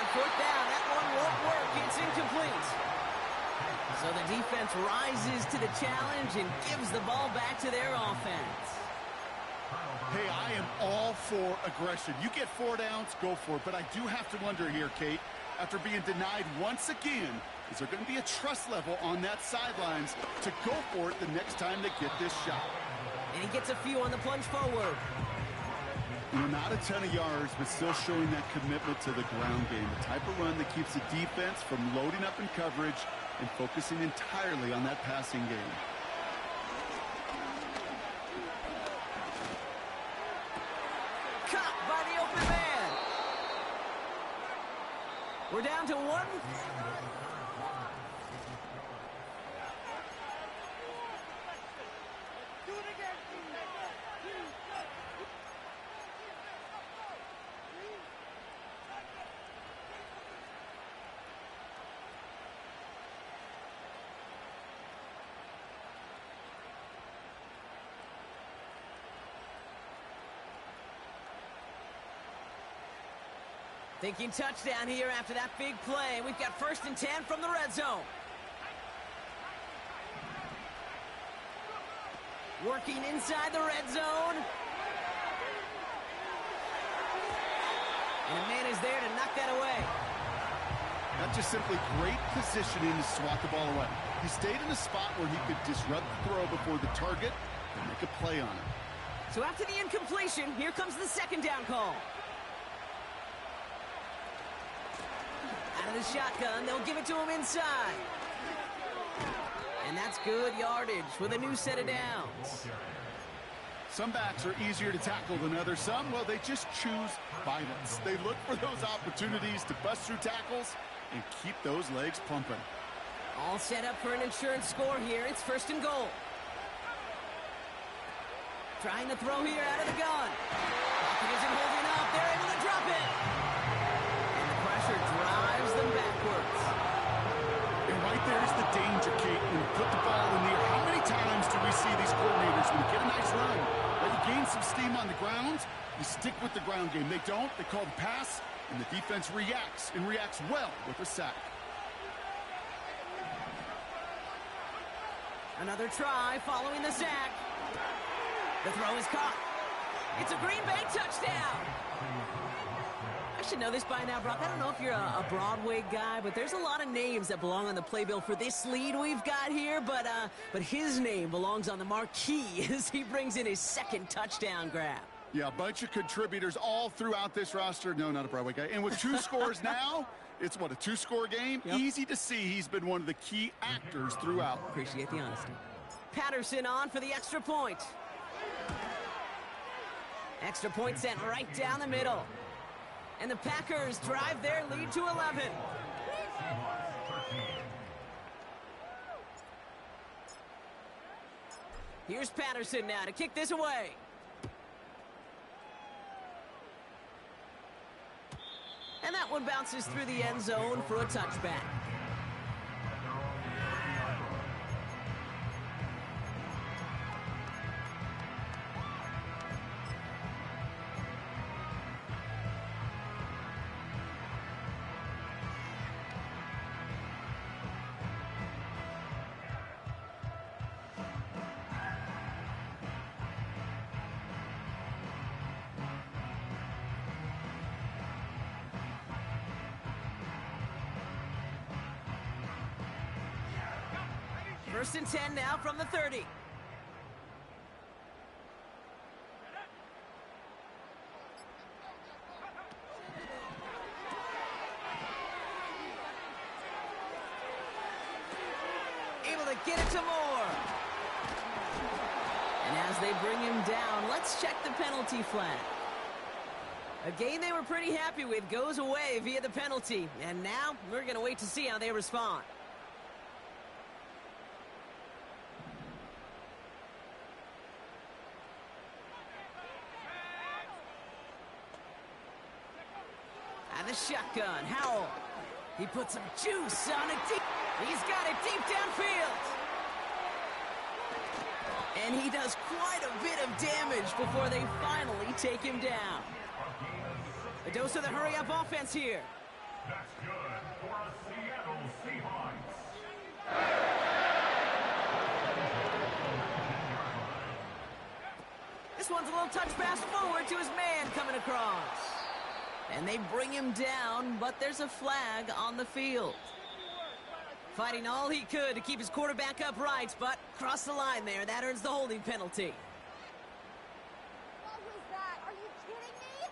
on 4th down, that one won't work. It's incomplete. So the defense rises to the challenge and gives the ball back to their offense. Hey, I am all for aggression. You get 4 downs, go for it. But I do have to wonder here, Kate, after being denied once again, is there going to be a trust level on that sidelines to go for it the next time they get this shot? And he gets a few on the plunge forward. You know, not a ton of yards, but still showing that commitment to the ground game. The type of run that keeps the defense from loading up in coverage and focusing entirely on that passing game. Caught by the open man. We're down to 1. Thinking touchdown here after that big play. We've got 1st and 10 from the red zone. Working inside the red zone. And a man is there to knock that away. That's just simply great positioning to swat the ball away. He stayed in a spot where he could disrupt the throw before the target and make a play on it. So after the incompletion, here comes the 2nd down call. Out of the shotgun, they'll give it to him inside. And that's good yardage with a new set of downs. Some backs are easier to tackle than others. Some, well, they just choose violence. They look for those opportunities to bust through tackles and keep those legs pumping. All set up for an insurance score here. It's 1st and goal. Trying to throw here out of the gun. Pocket isn't holding up. They're able to drop it. And the pressure drives them backwards. And right there's the danger, Kate. When you put the ball in the air, how many times do we see these coordinators, when you get a nice run, let you gain some steam on the ground, you stick with the ground game. They don't. They call the pass, and the defense reacts, and reacts well with a sack. Another try following the sack. The throw is caught. It's a Green Bay touchdown. I should know this by now, Brock. I don't know if you're a Broadway guy, but there's a lot of names that belong on the playbill for this lead we've got here, but his name belongs on the marquee as he brings in his 2nd touchdown grab. Yeah, a bunch of contributors all throughout this roster. No, not a Broadway guy. And with 2 scores now, it's what, a 2-score game? Yep. Easy to see he's been one of the key actors throughout. Appreciate the honesty. Patterson on for the extra point. Extra point sent right down the middle. And the Packers drive their lead to 11. Here's Patterson now to kick this away. And that one bounces through the end zone for a touchback. First and 10 now from the 30. Able to get it to Moore. And as they bring him down, let's check the penalty flag. A game they were pretty happy with goes away via the penalty. And now we're going to wait to see how they respond. The shotgun, Howell. He puts some juice on it deep. He's got it deep downfield. And he does quite a bit of damage before they finally take him down. A dose of the hurry-up offense here. That's good for a Seattle Seahawks. This one's a little touch pass forward to his man coming across. And they bring him down, but there's a flag on the field. Fighting all he could to keep his quarterback upright, but crossed the line there. That earns the holding penalty. What was that? Are you kidding me?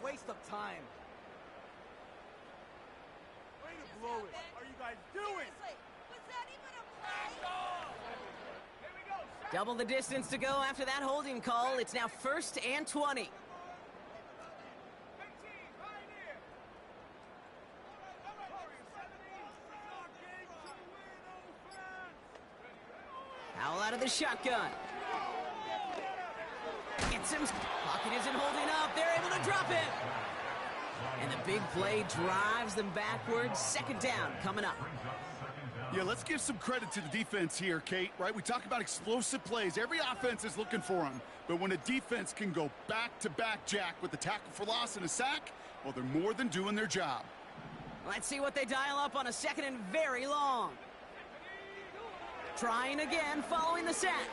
Waste of time. Way to blow it. What are you guys doing? Was that even a play? Here we go. Double the distance to go after that holding call. It's now 1st and 20. Howell out of the shotgun. Gets him. Pocket isn't holding up. They're able to drop it. And the big play drives them backwards. 2nd down coming up. Yeah, let's give some credit to the defense here, Kate, right? We talk about explosive plays. Every offense is looking for them. But when a defense can go back-to-back, Jack, with a tackle for loss and a sack, well, they're more than doing their job. Let's see what they dial up on a second and very long. Trying again following the sack.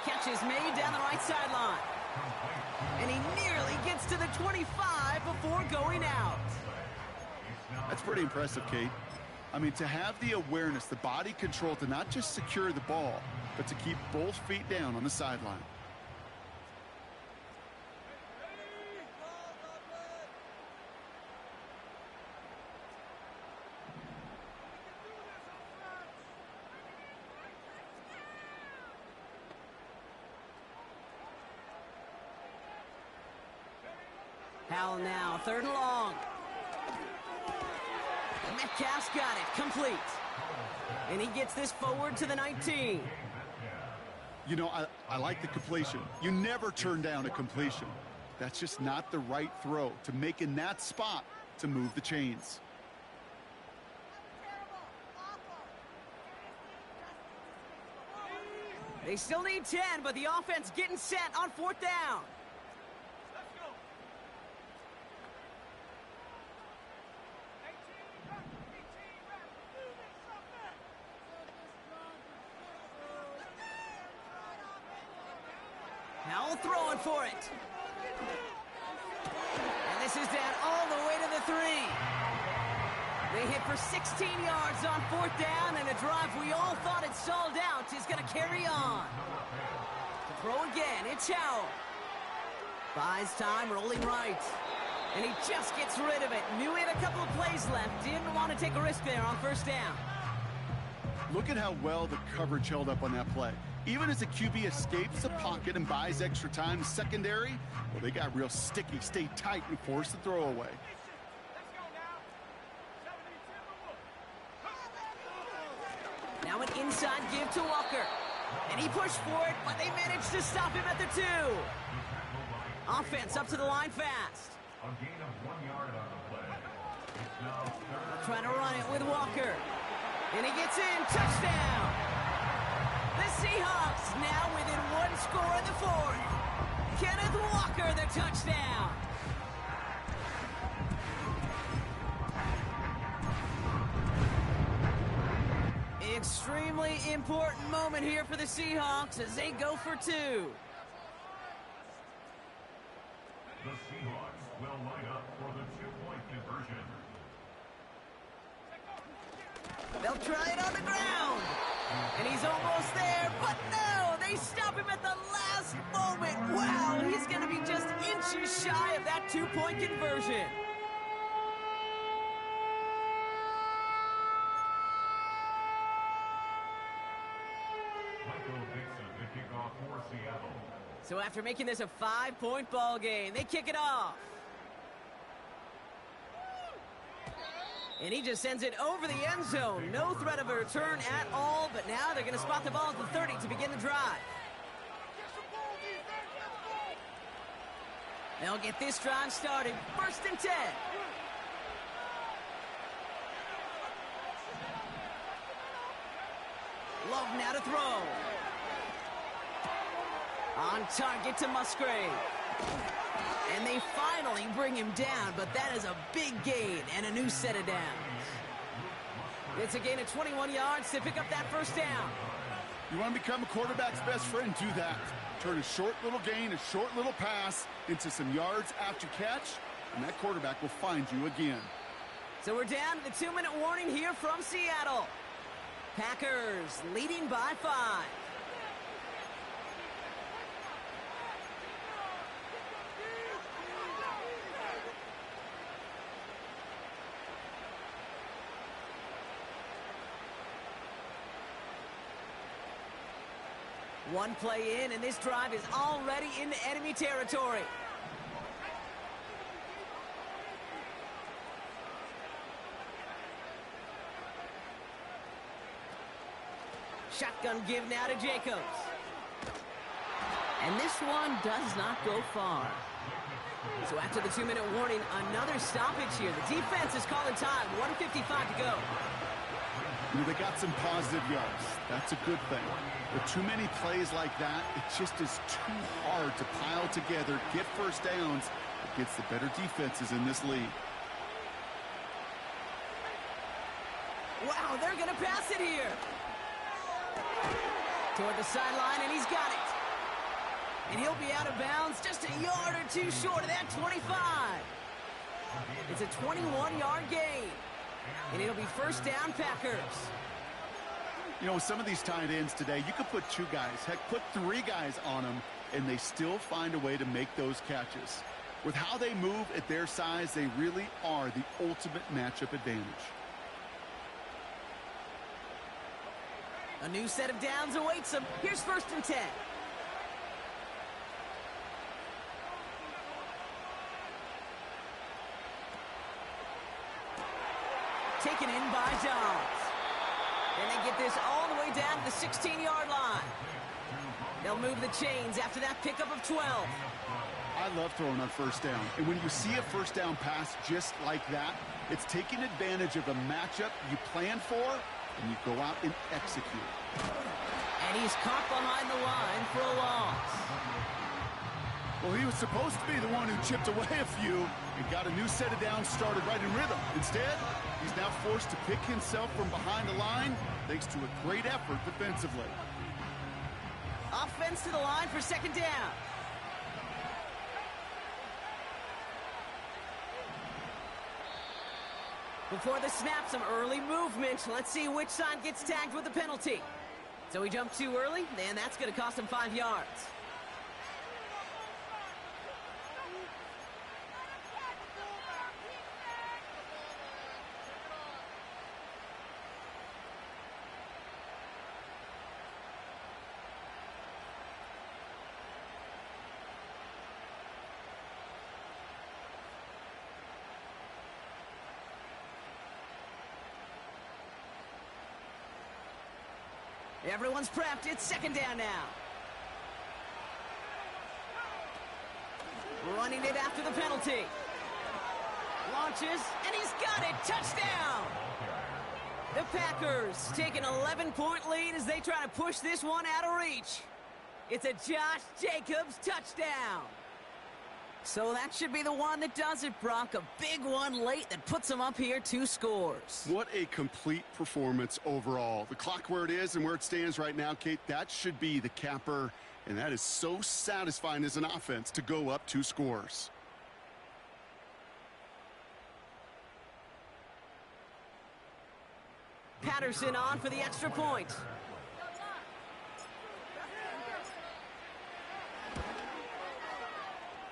Catch is made down the right sideline. And he nearly gets to the 25 before going out. That's pretty impressive, Kate. I mean, to have the awareness, the body control to not just secure the ball, but to keep both feet down on the sideline. Howell now, 3rd and long. Metcalf's got it, complete. And he gets this forward to the 19. You know, I like the completion. You never turn down a completion. That's just not the right throw to make in that spot to move the chains. They still need 10, but the offense getting set on 4th down. Howell throwing for it. And this is down all the way to the 3. They hit for 16 yards on 4th down, and a drive we all thought had stalled out is going to carry on. To throw again, it's Howell. Buys time, rolling right. And he just gets rid of it. Knew he had a couple of plays left. Didn't want to take a risk there on 1st down. Look at how well the coverage held up on that play. Even as the QB escapes the pocket and buys extra time, secondary, well, they got real sticky, stay tight, and force the throw away. Now an inside give to Walker. And he pushed for it, but they managed to stop him at the 2. Offense up to the line fast. A gain of 1 yard on the play. It's now 3rd. Trying to run it with Walker. And he gets in, touchdown. The Seahawks now within 1 score in the 4th. Kenneth Walker, the touchdown. Extremely important moment here for the Seahawks as they go for 2. The Seahawks will line up for the 2-point conversion. They'll try it on the ground. And he's almost there, but no, they stop him at the last moment. Wow, he's going to be just inches shy of that 2-point conversion. For Seattle. So after making this a 5-point ball game, they kick it off. And he just sends it over the end zone. No threat of a return at all, but now they're going to spot the ball at the 30 to begin the drive. They'll get this drive started. 1st and 10. Love now to throw. On target to Musgrave. And they finally bring him down, but that is a big gain and a new set of downs. It's a gain of 21 yards to pick up that 1st down. You want to become a quarterback's best friend? Do that. Turn a short little gain, a short little pass into some yards after catch, and that quarterback will find you again. So we're down to the 2-minute warning here from Seattle. Packers leading by 5. One play in, and this drive is already into enemy territory. Shotgun give now to Jacobs. And this one does not go far. So after the 2-minute warning, another stoppage here. The defense is calling time. 1:55 to go. They got some positive yards. That's a good thing. With too many plays like that, it just is too hard to pile together, get first downs against the better defenses in this league. Wow, they're going to pass it here. Toward the sideline, and he's got it. And he'll be out of bounds just a yard or two short of that 25. It's a 21-yard gain. And it'll be first down, Packers. You know, with some of these tight ends today, you could put 2 guys, heck, put 3 guys on them, and they still find a way to make those catches. With how they move at their size, they really are the ultimate matchup advantage. A new set of downs awaits them. Here's 1st and 10. Taken in by Jones. And they get this all the way down to the 16-yard line. They'll move the chains after that pickup of 12. I love throwing on first down. And when you see a first down pass just like that, it's taking advantage of a matchup you plan for, and you go out and execute. And he's caught behind the line for a loss. Well, he was supposed to be the one who chipped away a few and got a new set of downs started right in rhythm. Instead, he's now forced to pick himself from behind the line thanks to a great effort defensively. Offense to the line for 2nd down. Before the snap, some early movement. Let's see which side gets tagged with the penalty. So he jumped too early, and that's going to cost him 5 yards. Everyone's prepped. It's 2nd down now. Running it after the penalty. Launches, and he's got it. Touchdown! The Packers take an 11-point lead as they try to push this one out of reach. It's a Josh Jacobs touchdown. So that should be the one that does it, Brock. A big one late that puts them up here 2 scores. What a complete performance overall. The clock where it is and where it stands right now, Kate, that should be the capper. And that is so satisfying as an offense to go up 2 scores. Patterson on for the extra point.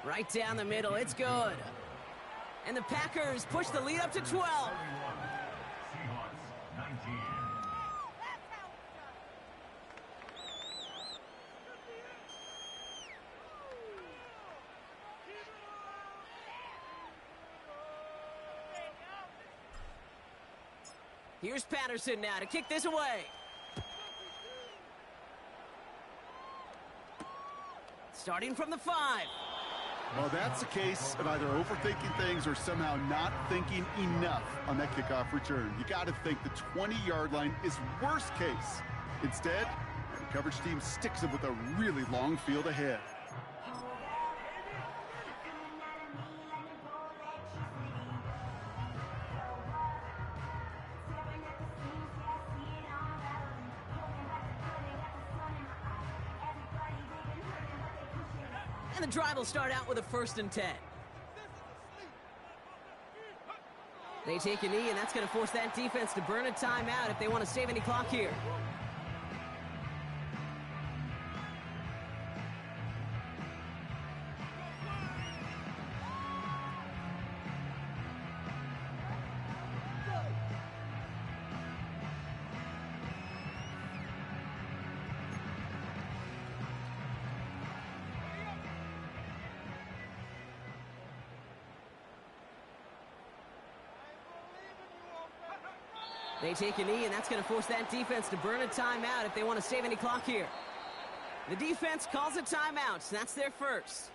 Right down the middle, it's good. And the Packers push the lead up to 12. Seahawks 19. Here's Patterson now to kick this away. Starting from the 5. Well, that's a case of either overthinking things or somehow not thinking enough on that kickoff return. You got to think the 20-yard line is worst case. Instead, the coverage team sticks them with a really long field ahead. And the drive will start out with a 1st and 10. They take a knee, and that's going to force that defense to burn a timeout if they want to save any clock here. They take a knee, and that's going to force that defense to burn a timeout if they want to save any clock here. The defense calls a timeout. That's their first.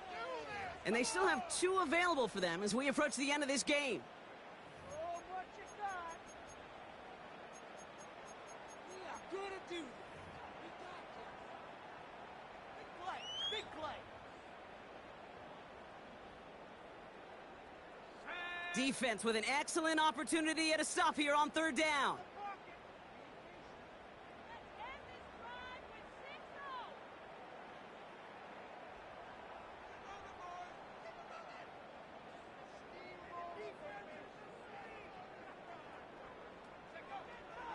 And they still have 2 available for them as we approach the end of this game. Oh, what you got? We are gonna do this. We got this. Big play. Big play. Defense with an excellent opportunity at a stop here on 3rd down.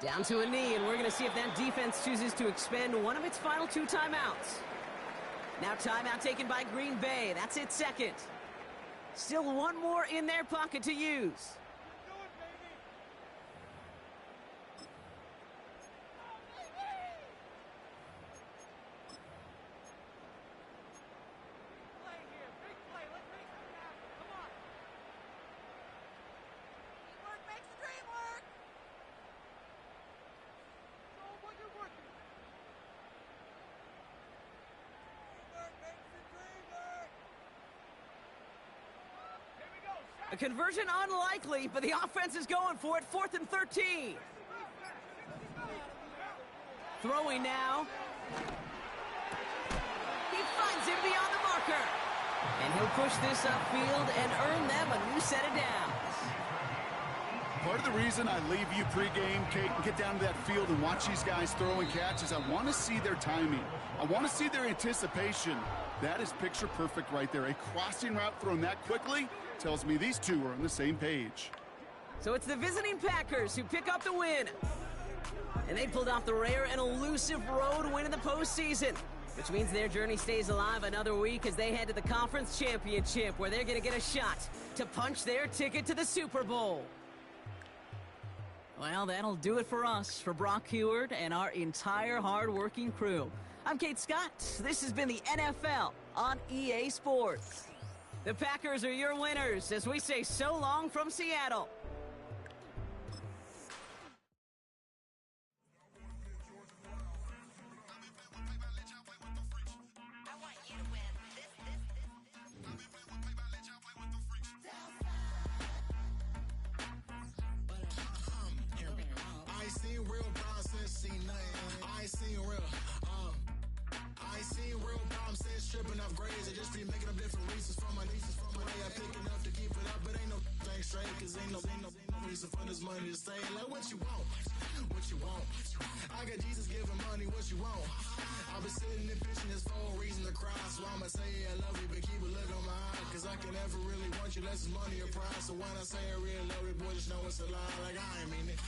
Down to a knee, and we're going to see if that defense chooses to expend one of its final 2 timeouts. Now timeout taken by Green Bay. That's its 2nd. Still 1 more in their pocket to use. A conversion unlikely, but the offense is going for it. 4th and 13. Throwing now. He finds him beyond the marker. And he'll push this upfield and earn them a new set of downs. Part of the reason I leave you pregame, Kate, and get down to that field and watch these guys throw and catch is I want to see their timing. I want to see their anticipation. That is picture perfect right there. A crossing route thrown that quickly tells me these 2 are on the same page. So it's the visiting Packers who pick up the win. And they pulled off the rare and elusive road win in the postseason, which means their journey stays alive another week as they head to the conference championship, where they're going to get a shot to punch their ticket to the Super Bowl. Well, that'll do it for us, for Brock Heward and our entire hard-working crew. I'm Kate Scott. This has been the NFL on EA Sports. The Packers are your winners as we say so long from Seattle. I ain't seen real problems since seen nothing. I ain't seen real problems since stripping off grades. I just be making up different reasons for my nieces. From my way I pick enough to keep it up, but ain't no thing straight. Cause ain't no reason for this money to stay. Like what you want, what you want. I got Jesus giving money, what you want. I've been sitting and pitching this for a reason to cry. So I'ma say I love you, but keep a look on my eye. Cause I can never really want you unless it's money or pride. So when I say I really love you, boy, just know it's a lie. Like I ain't mean it,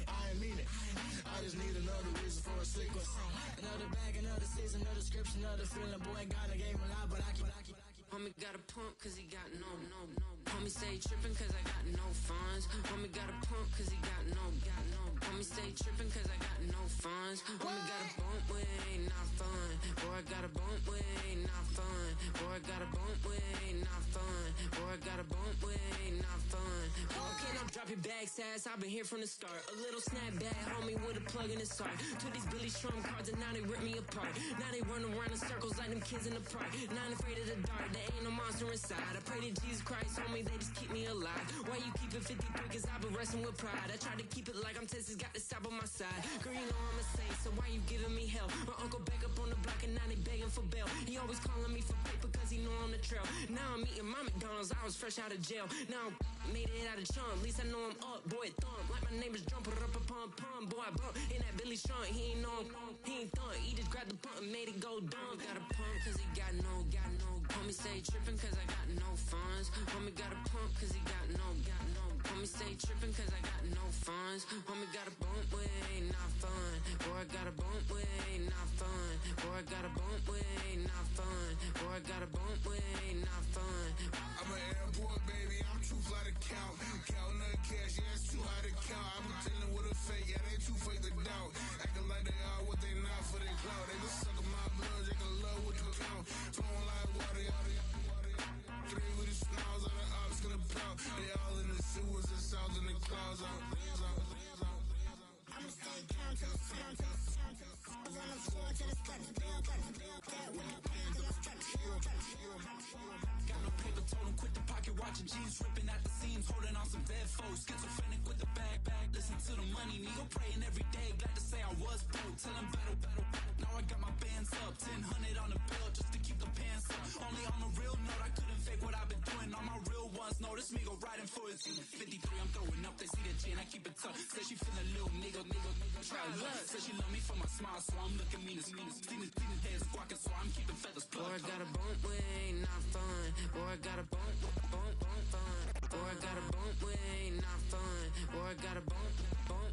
I ain't mean it. I just need another reason for a sequence. Another bag, another season, another description, another feeling. Boy, got a game a lot, but I keep. Homie got a pump cause he got no. Homie stay trippin' cause I got no funds. Homie got a pump cause he got no. Homie stay trippin' cause I got no funds. Homie got a bump with ain't not fun. Boy, I got a bump with ain't not fun. Boy, I got a bump with ain't not fun. Boy, I got a bump with ain't not fun. Okay, now drop your bag, sass. I've been here from the start. A little snapback, homie, with a plug in his heart. Took these Billy Strum cards and now they rip me apart. Now they run around in circles like them kids in the park. Not afraid of the dark, there ain't no monster inside. I pray to Jesus Christ, homie, they just keep me alive. Why you keep it 53? Cause I've been wrestling with pride. I try to keep it like I'm Texas, got the stop on my side. Girl, you know I'm a saint, so why you giving me hell? My uncle back up on the block and now they begging for bail. He always calling me for paper cause he know I'm the trail. Now I'm eating my McDonald's, I was fresh out of jail. Now I made it out of chump, at least I know I'm up, boy, thump. Like my neighbors jump, up a pump, pump. Boy, I bump in that Billy Strong, he ain't know him, he ain't thump. He just grabbed the pump and made it go dumb. Got a pump cause he got no. Homie stay trippin' cause I got no funds. Homie got a pump cause he got no. Homie stay trippin' cause I got no funds. Homie got a bump with ain't not fun. Boy, I got a bump with ain't not fun. Boy, I got a bump with ain't not fun. Boy, I got a bump with ain't not fun. I'm an airport baby, I'm too fly to count. Counting the cash, yeah, it's too high to count. I be dealing with a fake, yeah, they too fake to doubt. Acting like they are what they not for their clout. They just suckin' my blood, they can love what you count. Flowing like water, three with the smiles on the ops gonna pout. They all in the sewers, the sounds in the clouds out. I'ma stay down to the sound, to the sound, to the sound. On the floor to the steps, build, get with the band, to the steps, watching jeans ripping at the seams, holding on some dead foes. Schizophrenic with the bag. Listen to the money, nigga praying every day. Glad to say I was broke. Tell him battle. Now I got my bands up. 1000 on the bill just to keep the pants up. Only on a real note, I couldn't fake what I've been doing. All my real ones know this me go riding for it. 53, I'm throwing up. They see the G and I keep it tough. Say she feeling little nigga. Try love. Say she love me for my smile, so I'm looking mean as mean. Seen his head squawking, so I'm keeping feathers plucked. Boy, I got a bump with ain't not fun. Boy, I got a bump fun. Boy, I got a bump with ain't not fun. Boy, I got a bump fun.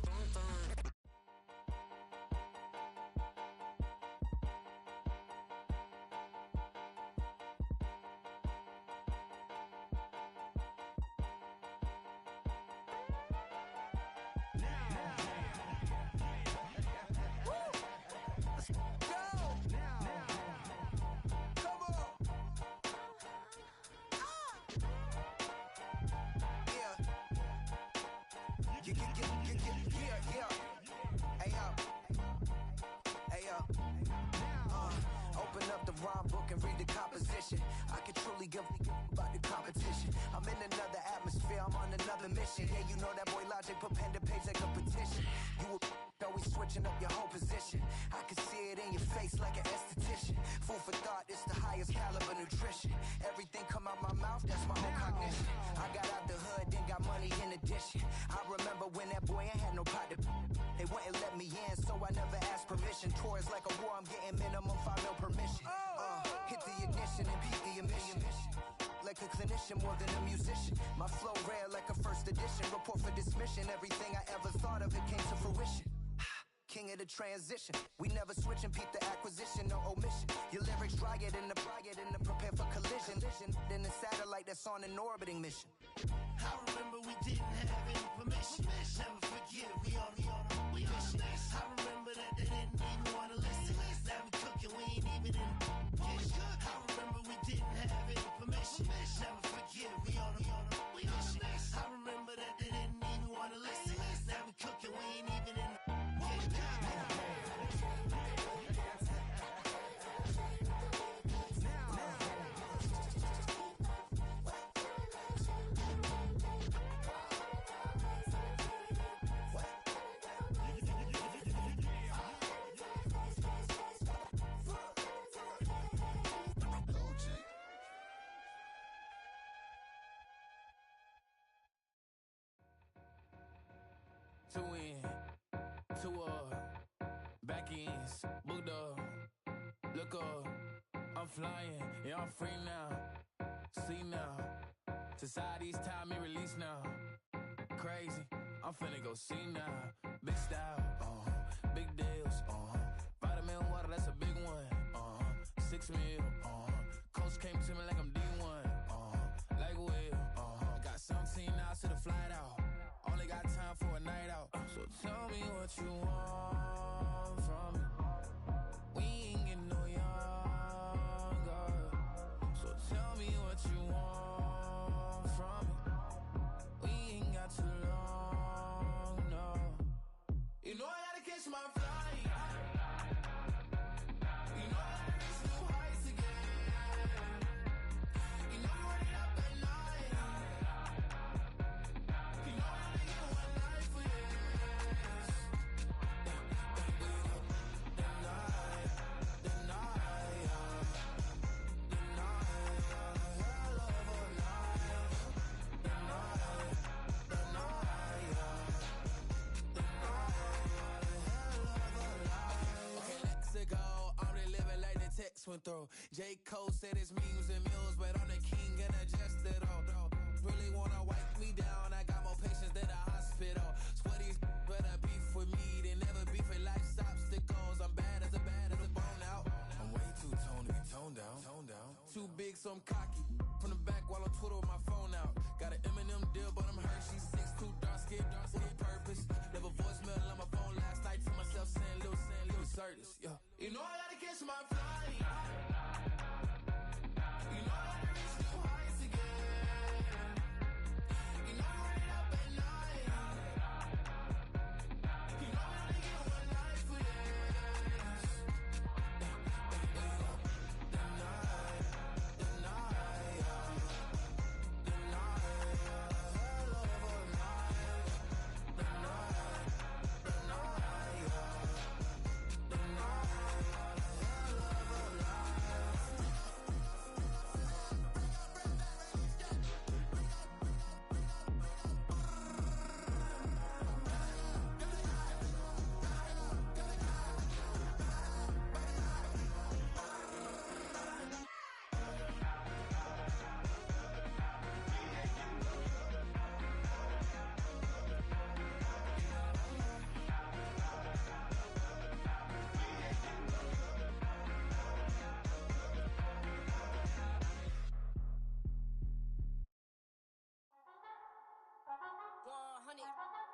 Open up the rhyme book and read the composition. I can truly give about the competition. I'm in another atmosphere, I'm on another mission. Yeah, you know that boy Logic put pen to page like a petition. You always switching up your whole position. I can see it in your face like an esthetician. Food for thought, it's the highest caliber nutrition. Everything come out my mouth, that's my own cognition. I got out the hood, then got money in addition. I remember when that boy ain't had no pot to. They wouldn't let me in, so I never asked permission. Tours like a war, I'm getting minimum 5 mil permission. Hit the ignition and beat the emission. Like a clinician more than a musician. My flow rare like a first edition. Report for dismission. Everything I ever thought of, it came to fruition. King of the transition. We never switch and peep the acquisition, no omission. Your lyrics dry it in the prepare for collision. Then the satellite that's on an orbiting mission. I remember we didn't have any permission. Never forget, we on a mission. I remember that they didn't even want to listen. Now we cooking, we ain't even in the kitchen. I remember we didn't have any permission. Never forget, we on a mission. I remember that they didn't even want to listen. Now we cooking, we ain't even in the kitchen. Two in, two back ends, booked up, look up, I'm flying, yeah I'm free now, see now, society's time me release now, crazy, I'm finna go see now, big style, big deals, vitamin water, that's a big one, 6 mil, coach came to me like I'm D1, like Will, got 17 hours to the flight out. Only got time for a night out. So tell me what you want from me. We ain't getting no younger. So tell me what you want from me. We ain't got too long, no. You know I gotta catch my flight. You know I gotta reach new heights again. You know I'm running up at night. You know went through. J. Cole said it's memes and mules, but I'm the king and adjust it all. Really wanna wipe me down, I got more patience than a hospital. Sweaties better beef with me, they never beef with life's obstacles. I'm bad as a bone out. I'm way too toned to be toned down. Too big, so I'm cocky. From the back while I'm Twitter with my phone out. Got an Eminem deal, but I'm Hershey. 6'2", dark skin, with a purpose. Never voicemail on my phone last night to myself saying little Curtis, yeah. You know I gotta catch my flight. You know I gotta reach new heights again. You know I'm running up at night. You know I only get one life for this. The night,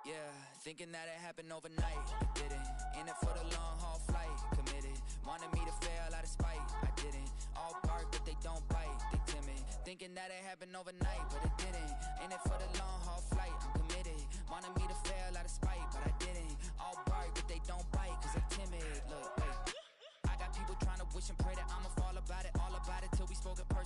Yeah, thinking that it happened overnight. It didn't. In it for the long haul flight. Committed. Wanted me to fail out of spite. I didn't. All bark, but they don't bite. They timid. Thinking that it happened overnight, but it didn't. In it for the